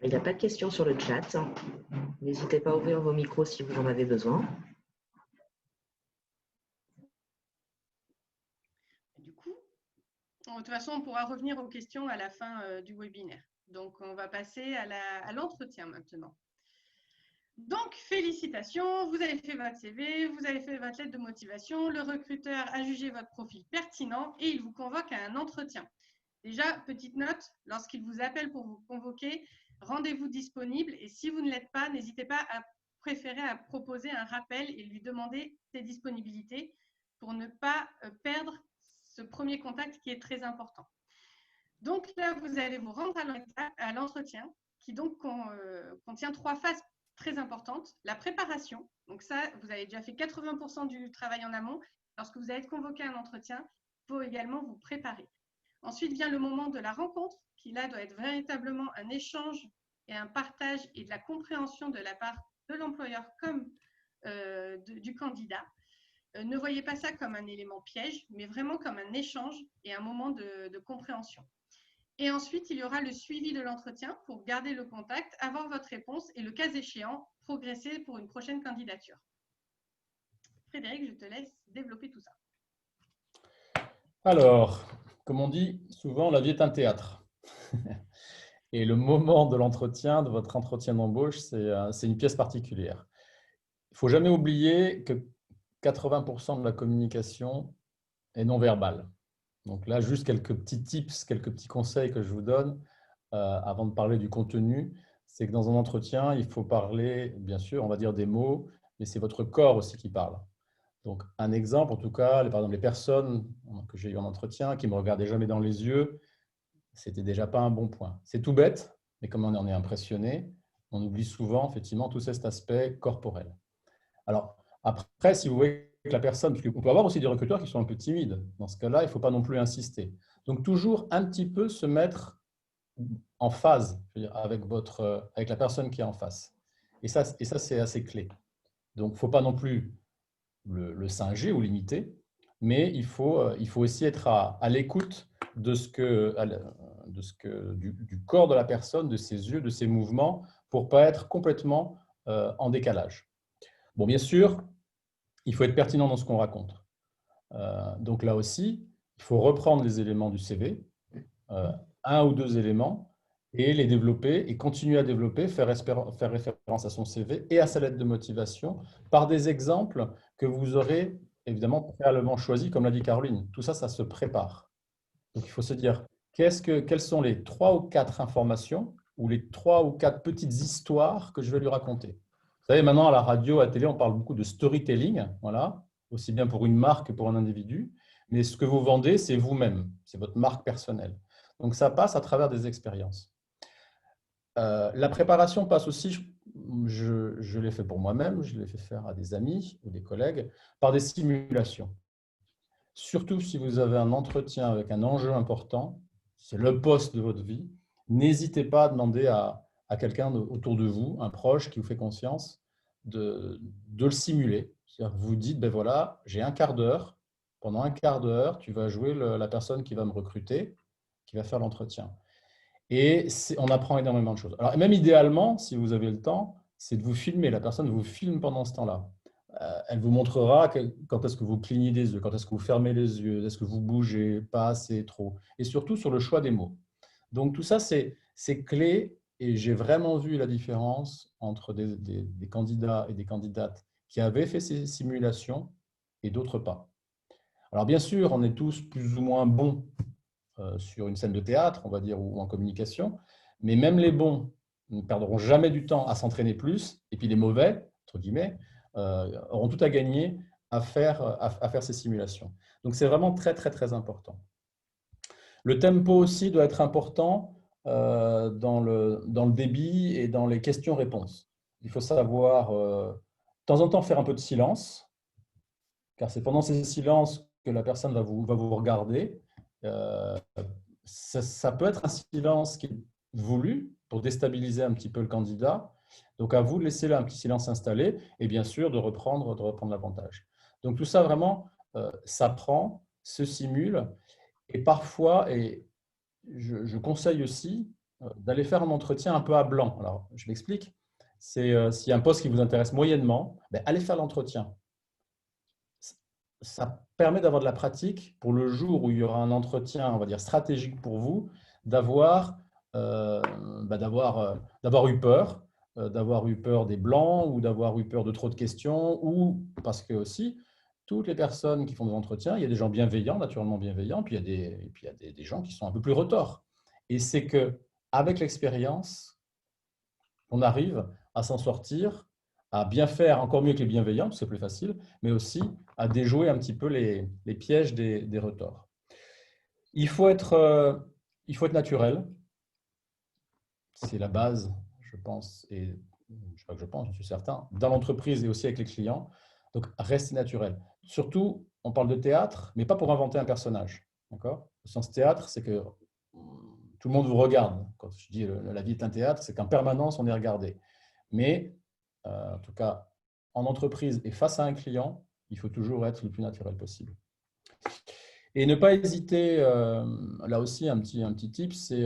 Il n'y a pas de questions sur le chat. N'hésitez pas à ouvrir vos micros si vous en avez besoin. Du coup, de toute façon, on pourra revenir aux questions à la fin du webinaire. Donc, on va passer à l'entretien maintenant. Donc, félicitations, vous avez fait votre CV, vous avez fait votre lettre de motivation, le recruteur a jugé votre profil pertinent et il vous convoque à un entretien. Déjà, petite note, lorsqu'il vous appelle pour vous convoquer, rendez-vous disponible et si vous ne l'êtes pas, n'hésitez pas à proposer un rappel et lui demander ses disponibilités pour ne pas perdre ce premier contact qui est très important. Donc là, vous allez vous rendre à l'entretien qui donc contient 3 phases très importante, la préparation. Donc ça, vous avez déjà fait 80% du travail en amont. Lorsque vous allez être convoqué à un entretien, il faut également vous préparer. Ensuite vient le moment de la rencontre, qui là doit être véritablement un échange et un partage et de la compréhension de la part de l'employeur comme du candidat. Ne voyez pas ça comme un élément piège, mais vraiment comme un échange et un moment de compréhension. Et ensuite, il y aura le suivi de l'entretien pour garder le contact, avoir votre réponse et le cas échéant, progresser pour une prochaine candidature. Frédéric, je te laisse développer tout ça. Alors, comme on dit souvent, la vie est un théâtre. Et le moment de l'entretien, de votre entretien d'embauche, c'est une pièce particulière. Il ne faut jamais oublier que 80% de la communication est non verbale. Donc là, juste quelques petits tips, quelques petits conseils que je vous donne avant de parler du contenu. C'est que dans un entretien, il faut parler, bien sûr, on va dire des mots, mais c'est votre corps aussi qui parle. Donc un exemple, en tout cas, par exemple, les personnes que j'ai eues en entretien qui ne me regardaient jamais dans les yeux, c'était déjà pas un bon point. C'est tout bête, mais comme on en est impressionné, on oublie souvent, effectivement, tout cet aspect corporel. Alors, après, si vous voyez que la personne, parce qu'on peut avoir aussi des recruteurs qui sont un peu timides, dans ce cas-là, il ne faut pas non plus insister. Donc, toujours un petit peu se mettre en phase, je veux dire, avec la personne qui est en face. Et ça c'est assez clé. Donc, il ne faut pas non plus le singer ou l'imiter, mais il faut aussi être à l'écoute du corps de la personne, de ses yeux, de ses mouvements, pour ne pas être complètement en décalage. Bon, bien sûr, il faut être pertinent dans ce qu'on raconte. Donc là aussi, il faut reprendre les éléments du CV, un ou deux éléments, et les développer et continuer à développer, faire référence à son CV et à sa lettre de motivation par des exemples que vous aurez évidemment préalablement choisis, comme l'a dit Caroline. Tout ça, ça se prépare. Donc il faut se dire, quelles sont les 3 ou 4 informations ou les 3 ou 4 petites histoires que je vais lui raconter. Vous savez, maintenant à la radio, à la télé, on parle beaucoup de storytelling, voilà, aussi bien pour une marque que pour un individu. Mais ce que vous vendez, c'est vous-même, c'est votre marque personnelle. Donc ça passe à travers des expériences. La préparation passe aussi, je l'ai fait pour moi-même, je l'ai fait faire à des amis ou des collègues, par des simulations. Surtout si vous avez un entretien avec un enjeu important, c'est le poste de votre vie, n'hésitez pas à demander à quelqu'un autour de vous, un proche qui vous fait confiance, de le simuler. C'est-à-dire que vous dites, ben voilà, j'ai un quart d'heure, pendant un quart d'heure, tu vas jouer la personne qui va me recruter, qui va faire l'entretien. Et on apprend énormément de choses. Alors, même idéalement, si vous avez le temps, c'est de vous filmer. La personne vous filme pendant ce temps-là. Elle vous montrera quand est-ce que vous clignez des yeux, quand est-ce que vous fermez les yeux, est-ce que vous bougez, pas assez, trop. Et surtout sur le choix des mots. Donc, tout ça, c'est clé. Et j'ai vraiment vu la différence entre des candidats et des candidates qui avaient fait ces simulations et d'autres pas. Alors, bien sûr, on est tous plus ou moins bons sur une scène de théâtre, on va dire, ou en communication. Mais même les bons ne perdront jamais du temps à s'entraîner plus. Et puis les mauvais, entre guillemets, auront tout à gagner à faire ces simulations. Donc c'est vraiment très, très, très important. Le tempo aussi doit être important dans le débit et dans les questions-réponses. Il faut savoir de temps en temps faire un peu de silence, car c'est pendant ces silences que la personne va vous regarder. Ça peut être un silence qui est voulu pour déstabiliser un petit peu le candidat. Donc, à vous de laisser un petit silence s'installer et bien sûr de reprendre l'avantage. Donc, tout ça vraiment s'apprend, se simule et parfois, et je conseille aussi d'aller faire un entretien un peu à blanc. Alors, je m'explique. C'est s'il y a un poste qui vous intéresse moyennement, allez faire l'entretien. Ça permet d'avoir de la pratique pour le jour où il y aura un entretien, on va dire, stratégique pour vous, d'avoir eu peur des blancs ou d'avoir eu peur de trop de questions ou parce que aussi, toutes les personnes qui font des entretiens, il y a des gens bienveillants, naturellement bienveillants, puis il y a des gens qui sont un peu plus retors. Et c'est qu'avec l'expérience, on arrive à s'en sortir, à bien faire encore mieux que les bienveillants, parce que c'est plus facile, mais aussi à déjouer un petit peu les pièges des retors. Il faut être naturel. C'est la base, je pense, et je sais pas que je pense, je suis certain, dans l'entreprise et aussi avec les clients. Donc, restez naturel. Surtout, on parle de théâtre, mais pas pour inventer un personnage. D'accord ? Le sens théâtre, c'est que tout le monde vous regarde. Quand je dis la vie est un théâtre, c'est qu'en permanence, on est regardé. Mais, en tout cas, en entreprise et face à un client, il faut toujours être le plus naturel possible. Et ne pas hésiter, là aussi, un petit tip, c'est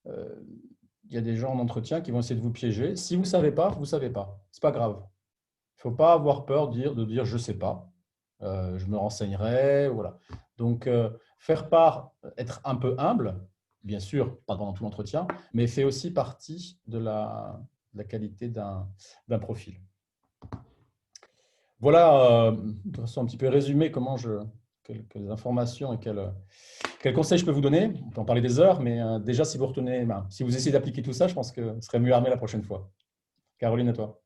il y a des gens en entretien qui vont essayer de vous piéger. Si vous ne savez pas, vous ne savez pas. Ce n'est pas grave. Il ne faut pas avoir peur de dire je ne sais pas, je me renseignerai. Voilà. Donc, faire part, être un peu humble, bien sûr, pas pendant tout l'entretien, mais fait aussi partie de la qualité d'un profil. Voilà, de façon un petit peu résumée, quelles informations et quels conseils je peux vous donner. On peut en parler des heures, mais déjà, si vous essayez d'appliquer tout ça, je pense que vous serez mieux armé la prochaine fois. Caroline, à toi.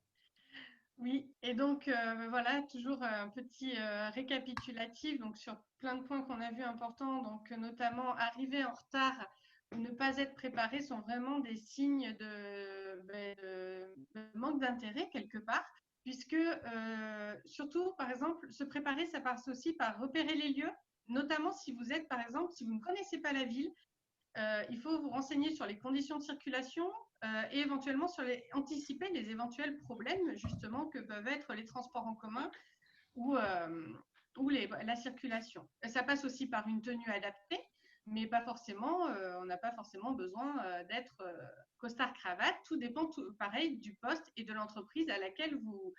Oui, et donc voilà, toujours un petit récapitulatif donc sur plein de points qu'on a vus importants, donc notamment arriver en retard ou ne pas être préparé sont vraiment des signes de manque d'intérêt quelque part, puisque surtout, par exemple, se préparer, ça passe aussi par repérer les lieux, notamment si vous êtes, par exemple, si vous ne connaissez pas la ville, il faut vous renseigner sur les conditions de circulation et éventuellement anticiper les éventuels problèmes justement que peuvent être les transports en commun ou la circulation. Ça passe aussi par une tenue adaptée, mais pas forcément, on n'a pas forcément besoin d'être costard-cravate. Tout dépend, pareil, du poste et de l'entreprise à laquelle vous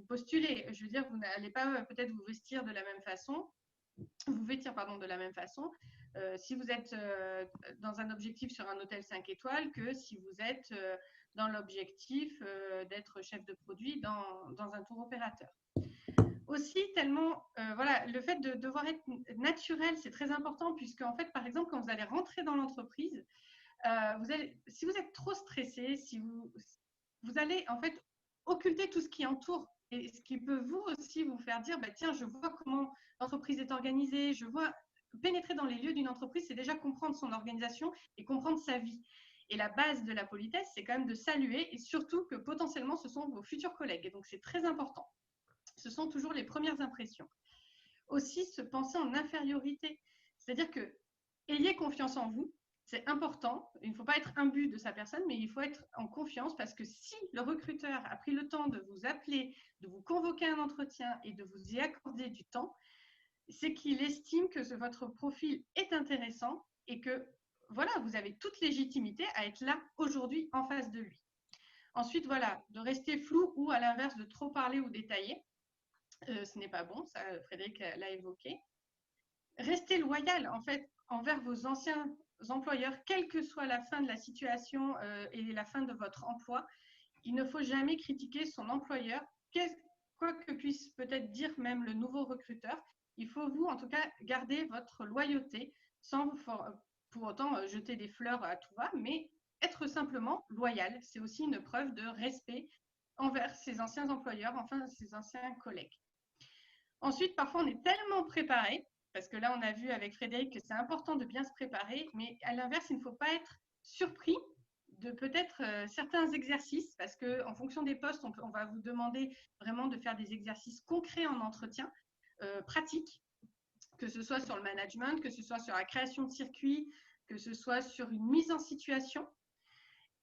postulez. Je veux dire, vous n'allez pas peut-être vous vêtir de la même façon, de la même façon si vous êtes dans un objectif sur un hôtel 5 étoiles que si vous êtes dans l'objectif d'être chef de produit dans un tour opérateur. Aussi, tellement, voilà, le fait de devoir être naturel, c'est très important puisque, en fait, par exemple, quand vous allez rentrer dans l'entreprise, si vous êtes trop stressé, vous allez, en fait, occulter tout ce qui entoure et ce qui peut vous aussi vous faire dire, bah, tiens, je vois comment l'entreprise est organisée, je vois pénétrer dans les lieux d'une entreprise, c'est déjà comprendre son organisation et comprendre sa vie. Et la base de la politesse, c'est quand même de saluer et surtout que potentiellement, ce sont vos futurs collègues. Et donc, c'est très important. Ce sont toujours les premières impressions. Aussi, se penser en infériorité. C'est-à-dire que ayez confiance en vous, c'est important. Il ne faut pas être imbu de sa personne, mais il faut être en confiance parce que si le recruteur a pris le temps de vous appeler, de vous convoquer à un entretien et de vous y accorder du temps, c'est qu'il estime que votre profil est intéressant et que voilà, vous avez toute légitimité à être là aujourd'hui en face de lui. Ensuite, voilà, de rester flou ou à l'inverse de trop parler ou détailler. Ce n'est pas bon, ça Frédéric l'a évoqué. Restez loyal en fait envers vos anciens employeurs, quelle que soit la fin de la situation et la fin de votre emploi. Il ne faut jamais critiquer son employeur, quoi que puisse peut-être dire même le nouveau recruteur. Il faut vous, en tout cas, garder votre loyauté sans pour autant jeter des fleurs à tout va, mais être simplement loyal. C'est aussi une preuve de respect envers ses anciens employeurs, enfin ses anciens collègues. Ensuite, parfois, on est tellement préparé, parce que là, on a vu avec Frédéric que c'est important de bien se préparer, mais à l'inverse, il ne faut pas être surpris de peut-être certains exercices, parce qu'en fonction des postes, on va vous demander vraiment de faire des exercices concrets en entretien, pratiques, que ce soit sur le management, que ce soit sur la création de circuits, que ce soit sur une mise en situation,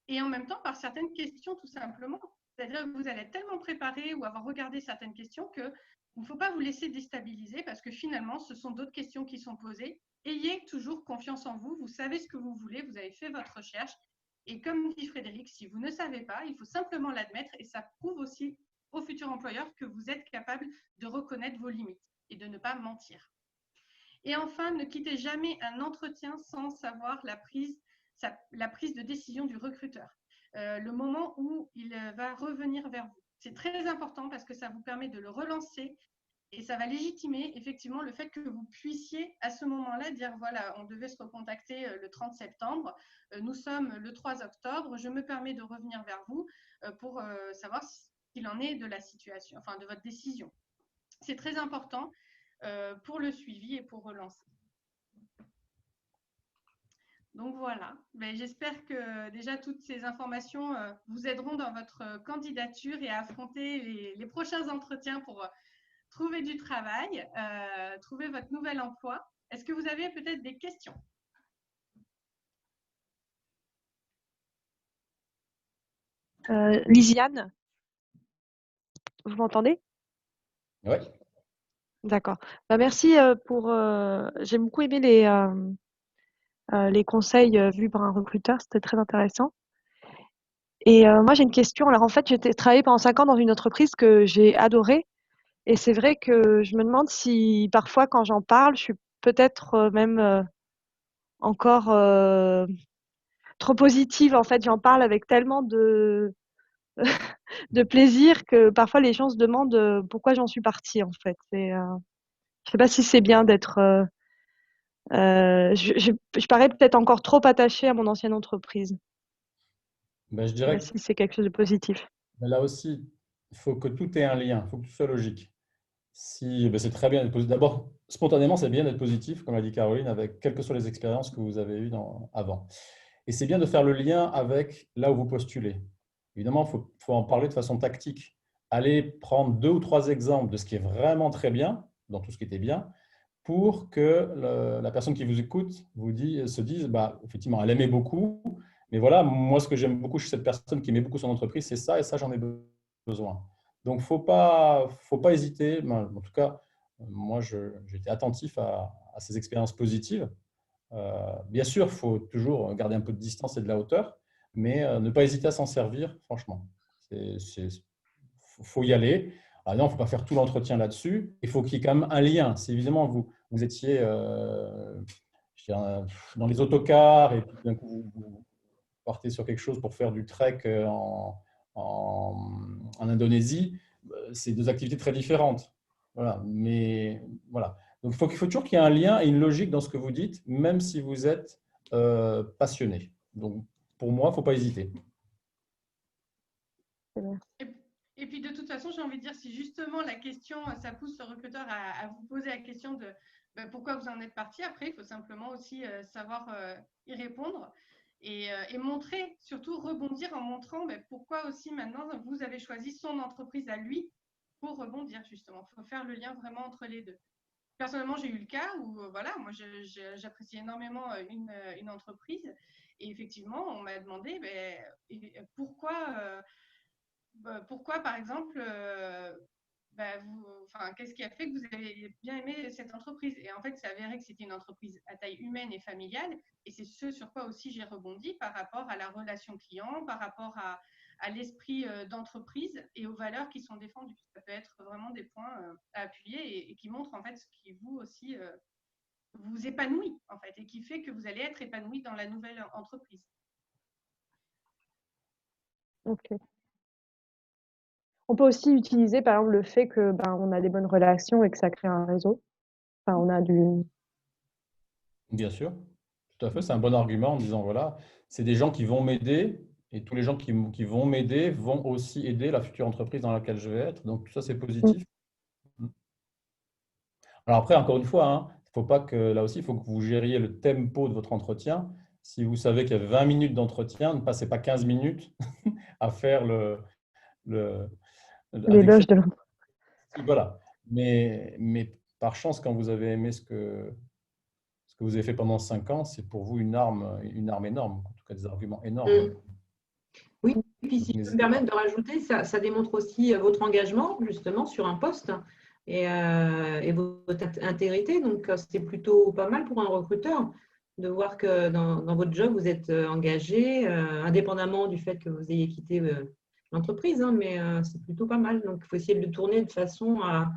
et en même temps par certaines questions tout simplement. C'est-à-dire que vous allez être tellement préparé ou avoir regardé certaines questions que il ne faut pas vous laisser déstabiliser parce que finalement, ce sont d'autres questions qui sont posées. Ayez toujours confiance en vous, vous savez ce que vous voulez, vous avez fait votre recherche. Et comme dit Frédéric, si vous ne savez pas, il faut simplement l'admettre et ça prouve aussi au futur employeur que vous êtes capable de reconnaître vos limites et de ne pas mentir. Et enfin, ne quittez jamais un entretien sans savoir la prise de décision du recruteur, le moment où il va revenir vers vous. C'est très important parce que ça vous permet de le relancer et ça va légitimer effectivement le fait que vous puissiez à ce moment-là dire voilà, on devait se recontacter le 30 septembre, nous sommes le 3 octobre, je me permets de revenir vers vous pour savoir ce qu'il en est de la situation, enfin de votre décision. C'est très important pour le suivi et pour relancer. Donc voilà, j'espère que déjà toutes ces informations vous aideront dans votre candidature et à affronter les prochains entretiens pour trouver du travail, trouver votre nouvel emploi. Est-ce que vous avez peut-être des questions? Lisiane, vous m'entendez? Oui. D'accord. Merci pour. J'ai beaucoup aimé les conseils vus par un recruteur, c'était très intéressant. Et moi, j'ai une question. Alors, en fait, j'ai travaillé pendant 5 ans dans une entreprise que j'ai adorée. Et c'est vrai que je me demande si parfois, quand j'en parle, je suis peut-être même encore trop positive. En fait, j'en parle avec tellement de plaisir que parfois les gens se demandent pourquoi j'en suis partie, en fait. Je sais pas si c'est bien d'être. Je parais peut-être encore trop attachée à mon ancienne entreprise. Je Je sais dirais pas que si c'est quelque chose de positif. là aussi, il faut que tout ait un lien, il faut que tout soit logique. C'est très bien d'être positif. D'abord, spontanément, c'est bien d'être positif, comme l'a dit Caroline, avec quelles que soient les expériences que vous avez eues avant. Et c'est bien de faire le lien avec là où vous postulez. Évidemment, il faut en parler de façon tactique. Allez prendre 2 ou 3 exemples de ce qui est vraiment très bien, dans tout ce qui était bien, pour que la personne qui vous écoute se dise, bah, effectivement, elle aimait beaucoup, mais voilà, moi, ce que j'aime beaucoup chez cette personne qui aimait beaucoup son entreprise, c'est ça, et ça, j'en ai besoin. Donc, faut pas hésiter. En tout cas, moi, j'étais attentif à ces expériences positives. Bien sûr, il faut toujours garder un peu de distance et de la hauteur, mais ne pas hésiter à s'en servir, franchement. Il faut y aller. Alors, non, il ne faut pas faire tout l'entretien là-dessus. Il faut qu'il y ait quand même un lien. Si évidemment vous étiez je dirais, dans les autocars et puis d'un coup vous partez sur quelque chose pour faire du trek en Indonésie, c'est deux activités très différentes. Voilà. Mais voilà. Donc il faut toujours qu'il y ait un lien et une logique dans ce que vous dites, même si vous êtes passionné. Donc pour moi, il ne faut pas hésiter. Et puis de toute façon, j'ai envie de dire, si justement la question, ça pousse le recruteur à vous poser la question de pourquoi vous en êtes parti, après, il faut simplement aussi savoir y répondre et montrer, surtout rebondir en montrant pourquoi aussi maintenant vous avez choisi son entreprise à lui pour rebondir justement. Il faut faire le lien vraiment entre les deux. Personnellement, j'ai eu le cas où, voilà, moi, j'apprécie énormément une entreprise et effectivement, on m'a demandé pourquoi, par exemple, qu'est-ce qui a fait que vous avez bien aimé cette entreprise? Et en fait, c'est avéré que c'était une entreprise à taille humaine et familiale. Et c'est ce sur quoi aussi j'ai rebondi par rapport à la relation client, par rapport à l'esprit d'entreprise et aux valeurs qui sont défendues. Ça peut être vraiment des points à appuyer et qui montrent en fait ce qui vous aussi vous épanouit en fait et qui fait que vous allez être épanoui dans la nouvelle entreprise. Ok. On peut aussi utiliser, par exemple, le fait que on a des bonnes relations et que ça crée un réseau. Enfin, on a du... Bien sûr, tout à fait. C'est un bon argument en disant, voilà, c'est des gens qui vont m'aider et tous les gens qui vont m'aider vont aussi aider la future entreprise dans laquelle je vais être. Donc, tout ça, c'est positif. Alors après, encore une fois, hein, faut pas que, là aussi, il faut que vous gériez le tempo de votre entretien. Si vous savez qu'il y a 20 minutes d'entretien, ne passez pas 15 minutes à faire le, à décrire. l'éloge de l'entreprise. Voilà. Mais par chance, quand vous avez aimé ce que vous avez fait pendant 5 ans, c'est pour vous une arme énorme, en tout cas des arguments énormes. Oui, et puis Donc, si je peux me n'hésitez pas. permettre de rajouter, ça démontre aussi votre engagement justement sur un poste et votre intégrité. Donc, c'est plutôt pas mal pour un recruteur de voir que dans votre job, vous êtes engagé, indépendamment du fait que vous ayez quitté l'entreprise, hein, mais c'est plutôt pas mal. Donc, il faut essayer de le tourner de façon à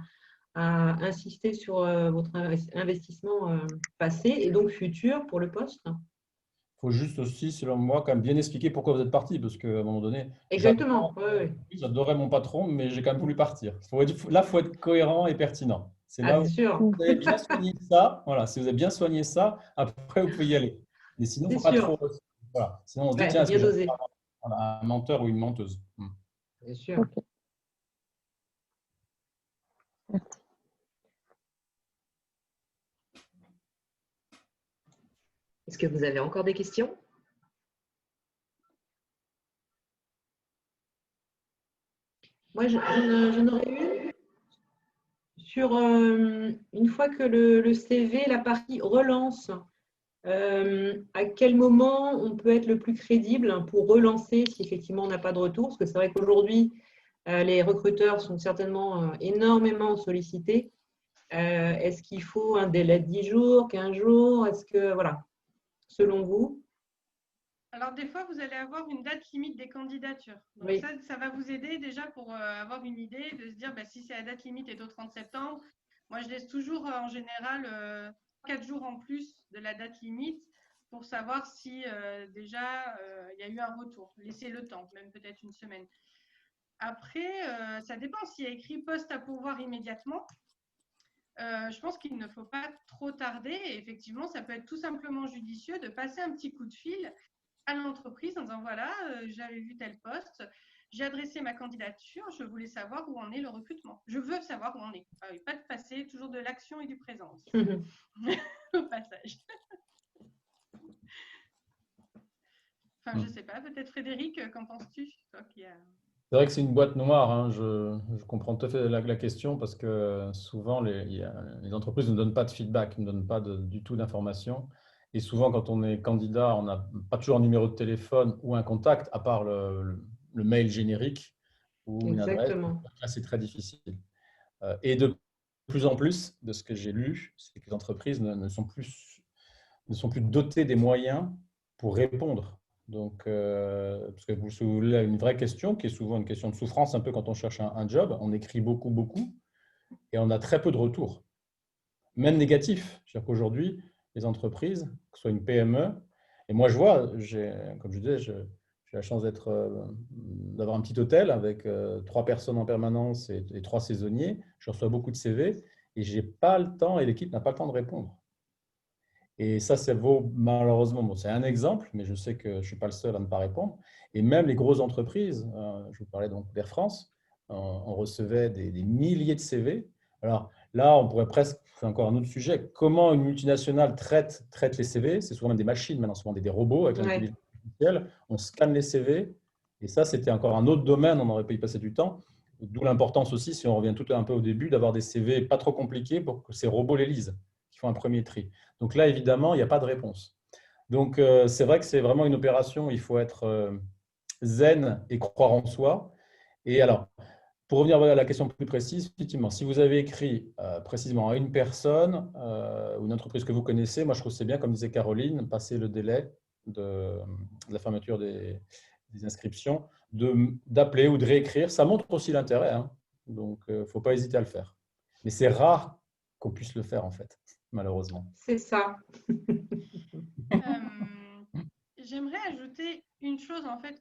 insister sur votre investissement passé et donc futur pour le poste. Il faut juste aussi, selon moi, quand même bien expliquer pourquoi vous êtes parti, parce qu'à un moment donné, Exactement. Oui. j'adorais mon patron, mais j'ai quand même voulu partir. Là, il faut être cohérent et pertinent. C'est Ah, là c'est où sûr. vous avez bien soigné ça. Voilà, si vous avez bien soigné ça, après, vous pouvez y aller. Mais sinon, il ne C'est faut pas sûr. trop. Voilà. Sinon, on se dit, Ouais, tiens, faut est-ce que bien j'ai doser. un menteur ou une menteuse? Bien sûr. Ok. Est-ce que vous avez encore des questions? Moi, j'en aurais une sur une fois que le CV, la partie relance, à quel moment on peut être le plus crédible pour relancer si effectivement on n'a pas de retour? Parce que c'est vrai qu'aujourd'hui, les recruteurs sont certainement énormément sollicités. Est-ce qu'il faut un délai de 10 jours, 15 jours? Est-ce que, voilà, selon vous? Alors, des fois, vous allez avoir une date limite des candidatures. Donc, Oui. ça va vous aider déjà pour avoir une idée de se dire si c'est la date limite est au 30 septembre. Moi, je laisse toujours en général 4 jours en plus de la date limite pour savoir si déjà il y a eu un retour. Laissez le temps, même peut-être une semaine. Après, ça dépend s'il y a écrit poste à pourvoir immédiatement. Je pense qu'il ne faut pas trop tarder. Et effectivement, ça peut être tout simplement judicieux de passer un petit coup de fil à l'entreprise en disant voilà, j'avais vu tel poste, j'ai adressé ma candidature, je voulais savoir où en est le recrutement. Je veux savoir où on est. Pas de passé, toujours de l'action et du présent aussi. Au passage. Enfin, je sais pas, peut-être Frédéric, qu'en penses-tu? Toi qui as C'est vrai que c'est une boîte noire, hein. Je comprends tout à fait la question parce que souvent, les entreprises ne donnent pas de feedback, ne donnent pas du tout d'informations. Et souvent, quand on est candidat, on n'a pas toujours un numéro de téléphone ou un contact, à part le mail générique ou une adresse. Exactement. Là, c'est très difficile. Et de plus en plus, de ce que j'ai lu, c'est que les entreprises ne sont plus dotées des moyens pour répondre. Donc, parce que vous soulevez une vraie question, qui est souvent une question de souffrance, un peu quand on cherche un job. On écrit beaucoup, beaucoup, et on a très peu de retours, même négatifs. C'est-à-dire qu'aujourd'hui, les entreprises, que ce soit une PME, et moi je vois, comme je disais, j'ai la chance d'avoir un petit hôtel avec 3 personnes en permanence et 3 saisonniers. Je reçois beaucoup de CV et j'ai pas le temps, et l'équipe n'a pas le temps de répondre. Et ça vaut malheureusement, bon, c'est un exemple, mais je sais que je ne suis pas le seul à ne pas répondre. Et même les grosses entreprises, je vous parlais donc d'Air France, on recevait des milliers de CV. Alors là, on pourrait presque, c'est encore un autre sujet, comment une multinationale traite les CV. C'est souvent même des machines, maintenant souvent des robots avec l'intelligence artificielle. On scanne les CV. Et ça, c'était encore un autre domaine, on aurait pu y passer du temps. D'où l'importance aussi, si on revient tout un peu au début, d'avoir des CV pas trop compliqués pour que ces robots les lisent, qui font un premier tri. Donc là, évidemment, il n'y a pas de réponse. Donc, c'est vrai que c'est vraiment une opération, il faut être zen et croire en soi. Et alors, pour revenir à la question plus précise, effectivement, si vous avez écrit précisément à une personne ou une entreprise que vous connaissez, moi je trouve que c'est bien, comme disait Caroline, passer le délai de la fermeture des inscriptions, d'appeler ou de réécrire. Ça montre aussi l'intérêt, hein. Donc il ne faut pas hésiter à le faire. Mais c'est rare qu'on puisse le faire, en fait, malheureusement. C'est ça. J'aimerais ajouter une chose en fait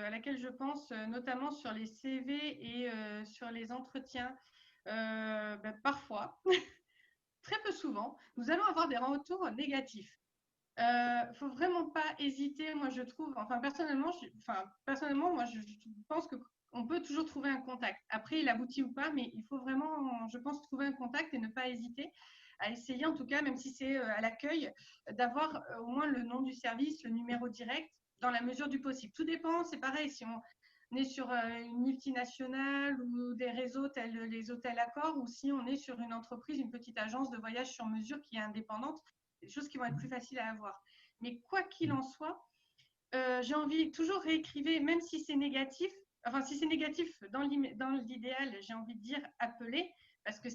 à laquelle je pense, notamment sur les CV et sur les entretiens. Parfois, très peu souvent, nous allons avoir des retours négatifs. Faut vraiment pas hésiter, moi je trouve, enfin personnellement, moi je pense qu'on peut toujours trouver un contact. Après, il aboutit ou pas, mais il faut vraiment, je pense, trouver un contact et ne pas hésiter à essayer, en tout cas, même si c'est à l'accueil, d'avoir au moins le nom du service, le numéro direct, dans la mesure du possible. Tout dépend, c'est pareil, si on est sur une multinationale ou des réseaux tels les hôtels Accor, ou si on est sur une entreprise, une petite agence de voyage sur mesure qui est indépendante, des choses qui vont être plus faciles à avoir. Mais quoi qu'il en soit, j'ai envie, toujours réécrivez, même si c'est négatif, enfin si c'est négatif dans l'idéal, j'ai envie de dire appeler, parce que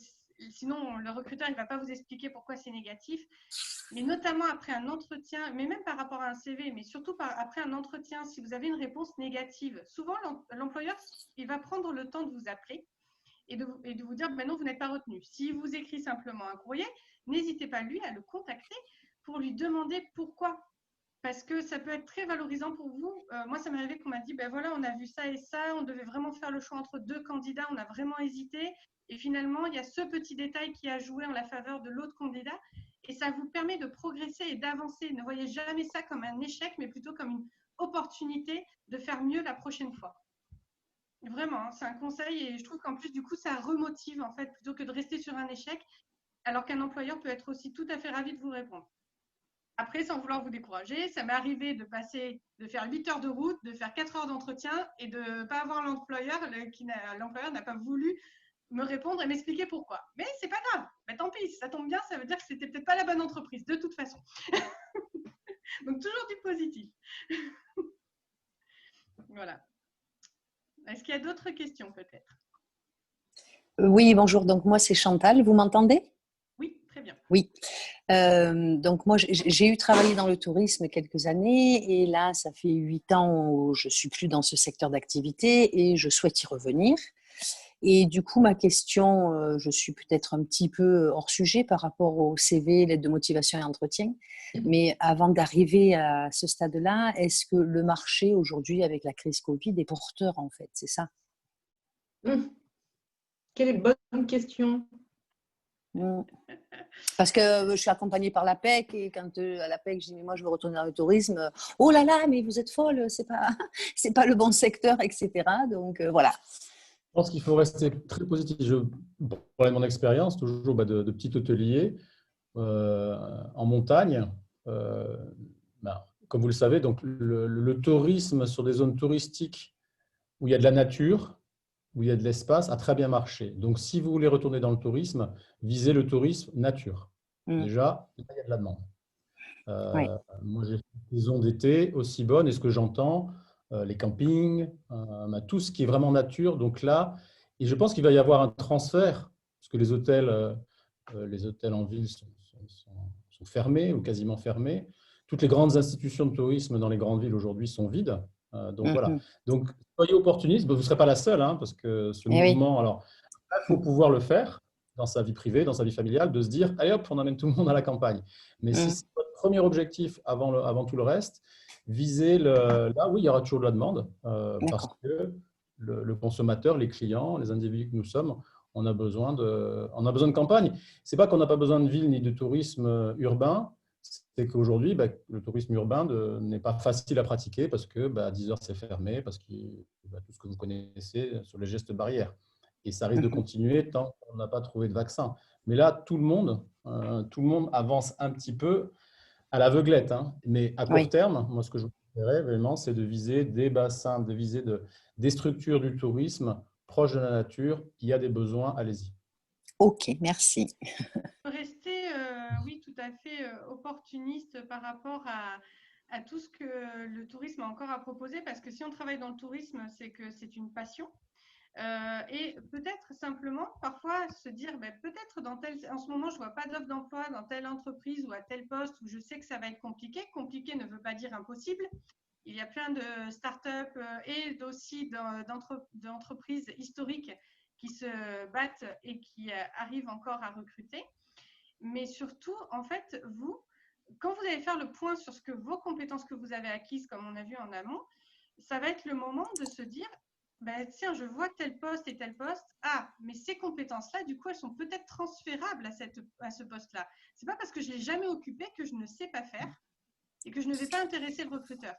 sinon le recruteur il ne va pas vous expliquer pourquoi c'est négatif, mais notamment après un entretien, mais même par rapport à un CV, mais surtout après un entretien, si vous avez une réponse négative, souvent l'employeur il va prendre le temps de vous appeler et de vous dire non, vous n'êtes pas retenu. S'il vous écrit simplement un courrier, n'hésitez pas lui à le contacter pour lui demander pourquoi. Parce que ça peut être très valorisant pour vous. Moi, ça m'est arrivé qu'on m'a dit, voilà, on a vu ça et ça, on devait vraiment faire le choix entre 2 candidats, on a vraiment hésité. Et finalement, il y a ce petit détail qui a joué en la faveur de l'autre candidat. Et ça vous permet de progresser et d'avancer. Ne voyez jamais ça comme un échec, mais plutôt comme une opportunité de faire mieux la prochaine fois. Vraiment, hein, c'est un conseil et je trouve qu'en plus, du coup, ça remotive en fait, plutôt que de rester sur un échec, alors qu'un employeur peut être aussi tout à fait ravi de vous répondre. Après, sans vouloir vous décourager, ça m'est arrivé de faire 8 heures de route, de faire 4 heures d'entretien et de ne pas avoir l'employeur n'a pas voulu me répondre et m'expliquer pourquoi. Mais c'est pas grave, tant pis, ça tombe bien, ça veut dire que c'était peut-être pas la bonne entreprise, de toute façon. Donc toujours du positif. Voilà. Est-ce qu'il y a d'autres questions peut-être? Oui, bonjour. Donc moi, c'est Chantal. Vous m'entendez? Oui, très bien. Oui. Donc moi, j'ai eu travaillé dans le tourisme quelques années et là, ça fait 8 ans où je suis plus dans ce secteur d'activité et je souhaite y revenir. Et du coup, ma question, je suis peut-être un petit peu hors sujet par rapport au CV, lettre de motivation et entretien, mais avant d'arriver à ce stade-là, est-ce que le marché aujourd'hui, avec la crise Covid, est porteur en fait? C'est ça? Quelle bonne question. Parce que je suis accompagnée par l'APEC et quand à l'APEC, je dis mais moi je veux retourner dans le tourisme, oh là là, mais vous êtes folle, c'est pas le bon secteur, etc. Donc voilà. Je pense qu'il faut rester très positif. Je parlais de mon expérience, toujours de petit hôtelier en montagne. Comme vous le savez, donc le tourisme sur des zones touristiques où il y a de la nature, où il y a de l'espace, a très bien marché. Donc, si vous voulez retourner dans le tourisme, visez le tourisme nature. Déjà, là, il y a de la demande. Oui. Moi, j'ai fait une saison d'été aussi bonne, et ce que j'entends, les campings, tout ce qui est vraiment nature. Donc là, et je pense qu'il va y avoir un transfert, parce que les hôtels en ville sont fermés ou quasiment fermés. Toutes les grandes institutions de tourisme dans les grandes villes aujourd'hui sont vides. Donc voilà. Donc soyez opportuniste. Vous ne serez pas la seule, hein, parce que ce Eh oui. mouvement, alors, il faut pouvoir le faire dans sa vie privée, dans sa vie familiale, de se dire, allez hop, on amène tout le monde à la campagne. Mais si c'est votre premier objectif avant tout le reste, visez là, oui, il y aura toujours de la demande, parce que le consommateur, les clients, les individus que nous sommes, on a besoin de campagne. Ce n'est pas qu'on n'a pas besoin de ville ni de tourisme urbain, c'est qu'aujourd'hui, le tourisme urbain n'est pas facile à pratiquer parce que à 10 heures, c'est fermé, parce que tout ce que vous connaissez sur les gestes barrières. Et ça risque de continuer tant qu'on n'a pas trouvé de vaccin. Mais là, tout le monde avance un petit peu à l'aveuglette. Hein. Mais à court terme, moi, ce que je vous dirais vraiment, c'est de viser des bassins, de viser des structures du tourisme proches de la nature. Il y a des besoins, allez-y. Ok, merci. Rester, oui, tout à fait opportuniste par rapport à tout ce que le tourisme a encore à proposer, parce que si on travaille dans le tourisme, c'est que c'est une passion. Et peut-être simplement, parfois, se dire, peut-être en ce moment, je ne vois pas d'offre d'emploi dans telle entreprise ou à tel poste où je sais que ça va être compliqué. Compliqué ne veut pas dire impossible. Il y a plein de startups et aussi d'entreprises historiques qui se battent et qui arrivent encore à recruter. Mais surtout, en fait, quand vous allez faire le point sur vos compétences que vous avez acquises, comme on a vu en amont, ça va être le moment de se dire, tiens, je vois tel poste et tel poste. Ah, mais ces compétences-là, du coup, elles sont peut-être transférables à ce poste-là. Ce n'est pas parce que je ne l'ai jamais occupé que je ne sais pas faire et que je ne vais pas intéresser le recruteur.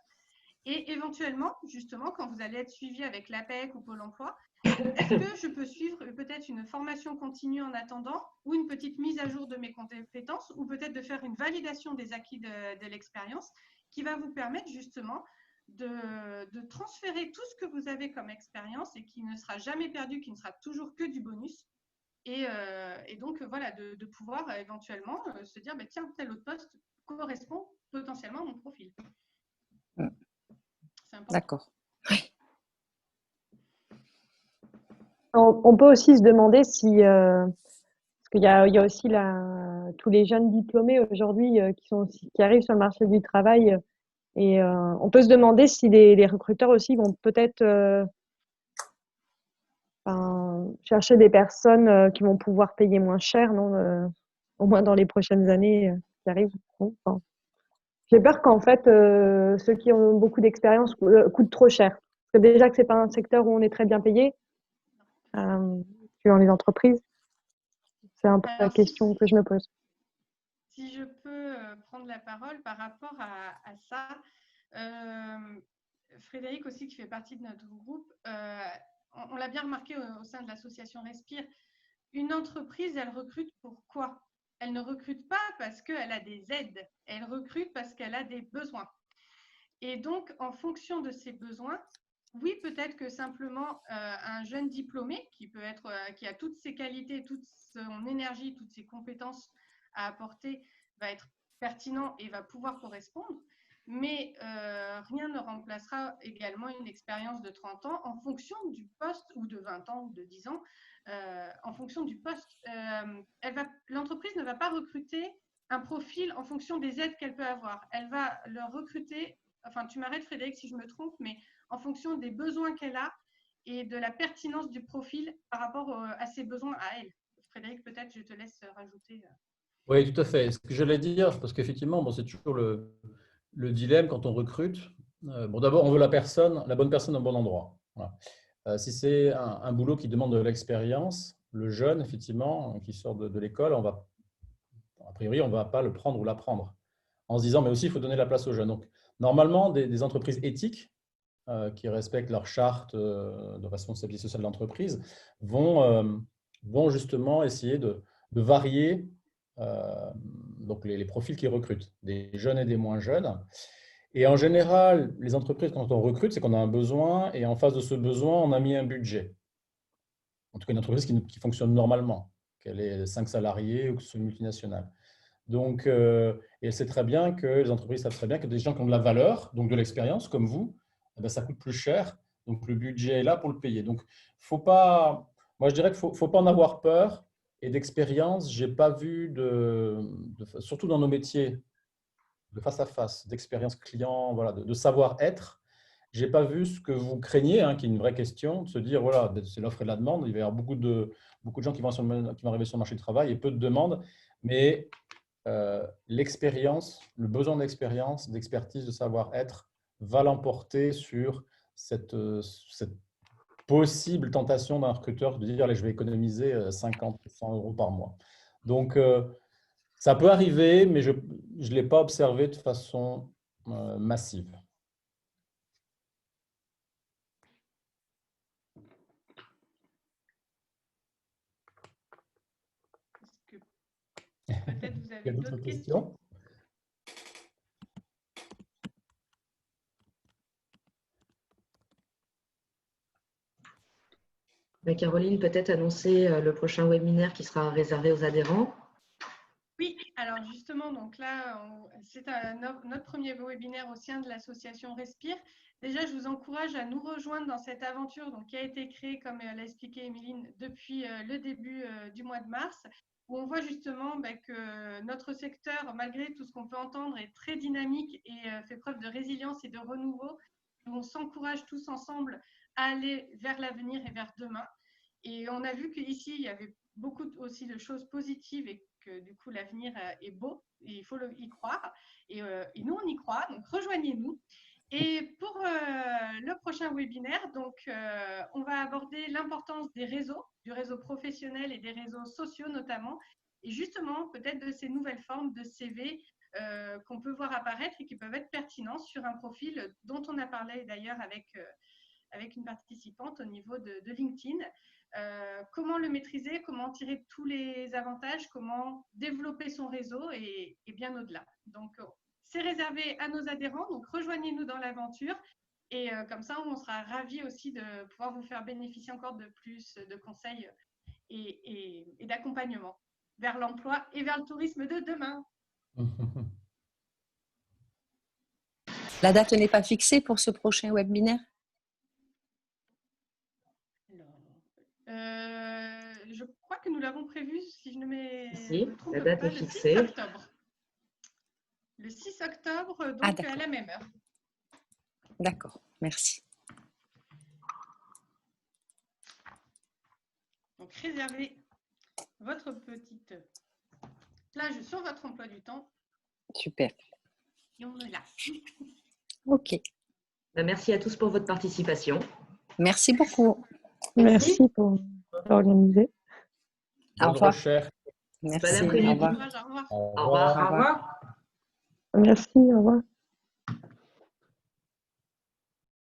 Et éventuellement, justement, quand vous allez être suivi avec l'APEC ou Pôle emploi, est-ce que je peux suivre peut-être une formation continue en attendant, ou une petite mise à jour de mes compétences, ou peut-être de faire une validation des acquis de l'expérience qui va vous permettre justement de transférer tout ce que vous avez comme expérience et qui ne sera jamais perdu, qui ne sera toujours que du bonus. Et donc, voilà, de pouvoir éventuellement se dire, tiens, tel autre poste correspond potentiellement à mon profil. C'est important. D'accord. On peut aussi se demander si, parce qu'il y a aussi tous les jeunes diplômés aujourd'hui qui arrivent sur le marché du travail, et on peut se demander si les recruteurs aussi vont peut-être chercher des personnes qui vont pouvoir payer moins cher, non, au moins dans les prochaines années qui arrivent. Enfin, j'ai peur qu'en fait, ceux qui ont beaucoup d'expérience coûtent trop cher. Parce que déjà que ce n'est pas un secteur où on est très bien payé, suivant les entreprises. C'est un peu la question que je me pose. Si je peux prendre la parole par rapport à ça, Frédéric aussi, qui fait partie de notre groupe, on l'a bien remarqué au sein de l'association Respire, une entreprise, elle recrute pour quoi? Elle ne recrute pas parce qu'elle a des aides, elle recrute parce qu'elle a des besoins. Et donc, en fonction de ces besoins, oui, peut-être que simplement un jeune diplômé qui a toutes ses qualités, toute son énergie, toutes ses compétences à apporter va être pertinent et va pouvoir correspondre. Mais rien ne remplacera également une expérience de 30 ans en fonction du poste, ou de 20 ans ou de 10 ans, en fonction du poste. L'entreprise ne va pas recruter un profil en fonction des aides qu'elle peut avoir. Elle va le recruter, enfin tu m'arrêtes Frédéric si je me trompe, mais en fonction des besoins qu'elle a et de la pertinence du profil par rapport à ses besoins à elle. Frédéric, peut-être je te laisse rajouter. Oui, tout à fait. Ce que j'allais dire, parce qu'effectivement, c'est toujours le dilemme quand on recrute. D'abord, on veut la bonne personne au bon endroit. Voilà. Si c'est un boulot qui demande de l'expérience, le jeune, effectivement, qui sort de l'école, a priori, on ne va pas le prendre ou la prendre. En se disant, mais aussi, il faut donner la place aux jeunes. Donc, normalement, des entreprises éthiques qui respectent leur charte de responsabilité sociale de l'entreprise vont justement essayer de varier donc les profils qu'ils recrutent, des jeunes et des moins jeunes. Et en général, les entreprises, quand on recrute, c'est qu'on a un besoin et en face de ce besoin, on a mis un budget. En tout cas, une entreprise qui fonctionne normalement, qu'elle ait 5 salariés ou que ce soit une multinationale. Donc, et elle sait très bien que les entreprises savent très bien que des gens qui ont de la valeur, donc de l'expérience, comme vous, eh ben, ça coûte plus cher. Donc, le budget est là pour le payer. Donc, faut pas, moi, je dirais qu'il ne faut pas en avoir peur. Et d'expérience, je n'ai pas vu, surtout dans nos métiers, de face à face, d'expérience client, voilà, de savoir-être. Je n'ai pas vu ce que vous craignez, hein, qui est une vraie question, de se dire, voilà, c'est l'offre et la demande. Il va y avoir beaucoup de gens qui vont arriver sur le marché du travail et peu de demandes. Mais l'expérience, le besoin d'expérience, d'expertise, de savoir-être va l'emporter sur cette possible tentation d'un recruteur de dire, allez, je vais économiser 50, 100 euros par mois. Donc, ça peut arriver, mais je ne l'ai pas observé de façon massive. Est-ce que peut-être vous avez d'autres questions? questions? Caroline, peut-être annoncer le prochain webinaire qui sera réservé aux adhérents. Oui, alors justement, donc là, c'est notre premier webinaire au sein de l'association Respire. Déjà, je vous encourage à nous rejoindre dans cette aventure donc, qui a été créée, comme l'a expliqué Émiline, depuis le début du mois de mars, où on voit justement que notre secteur, malgré tout ce qu'on peut entendre, est très dynamique et fait preuve de résilience et de renouveau. On s'encourage tous ensemble à aller vers l'avenir et vers demain. Et on a vu qu'ici, il y avait beaucoup aussi de choses positives et que du coup, l'avenir est beau et il faut y croire. Et nous, on y croit, donc rejoignez-nous. Et pour le prochain webinaire, donc, on va aborder l'importance des réseaux, du réseau professionnel et des réseaux sociaux notamment, et justement peut-être de ces nouvelles formes de CV qu'on peut voir apparaître et qui peuvent être pertinents sur un profil dont on a parlé d'ailleurs avec une participante au niveau de LinkedIn. Comment le maîtriser, comment tirer tous les avantages, comment développer son réseau et bien au-delà. Donc, c'est réservé à nos adhérents, donc rejoignez-nous dans l'aventure et comme ça, on sera ravis aussi de pouvoir vous faire bénéficier encore de plus de conseils et d'accompagnement vers l'emploi et vers le tourisme de demain. La date n'est pas fixée pour ce prochain webinaire? Je crois que nous l'avons prévu, si je ne me trompe la date pas, est fixée. Le 6 octobre. Le 6 octobre, donc à la même heure. D'accord, merci. Donc, réservez votre petite plage sur votre emploi du temps. Super. Et on est là. OK. Merci à tous pour votre participation. Merci beaucoup. Merci pour organiser. Au revoir. Recherche. Merci. Bon après-midi. Au revoir. Au revoir. Au revoir. Au revoir. Merci, au revoir.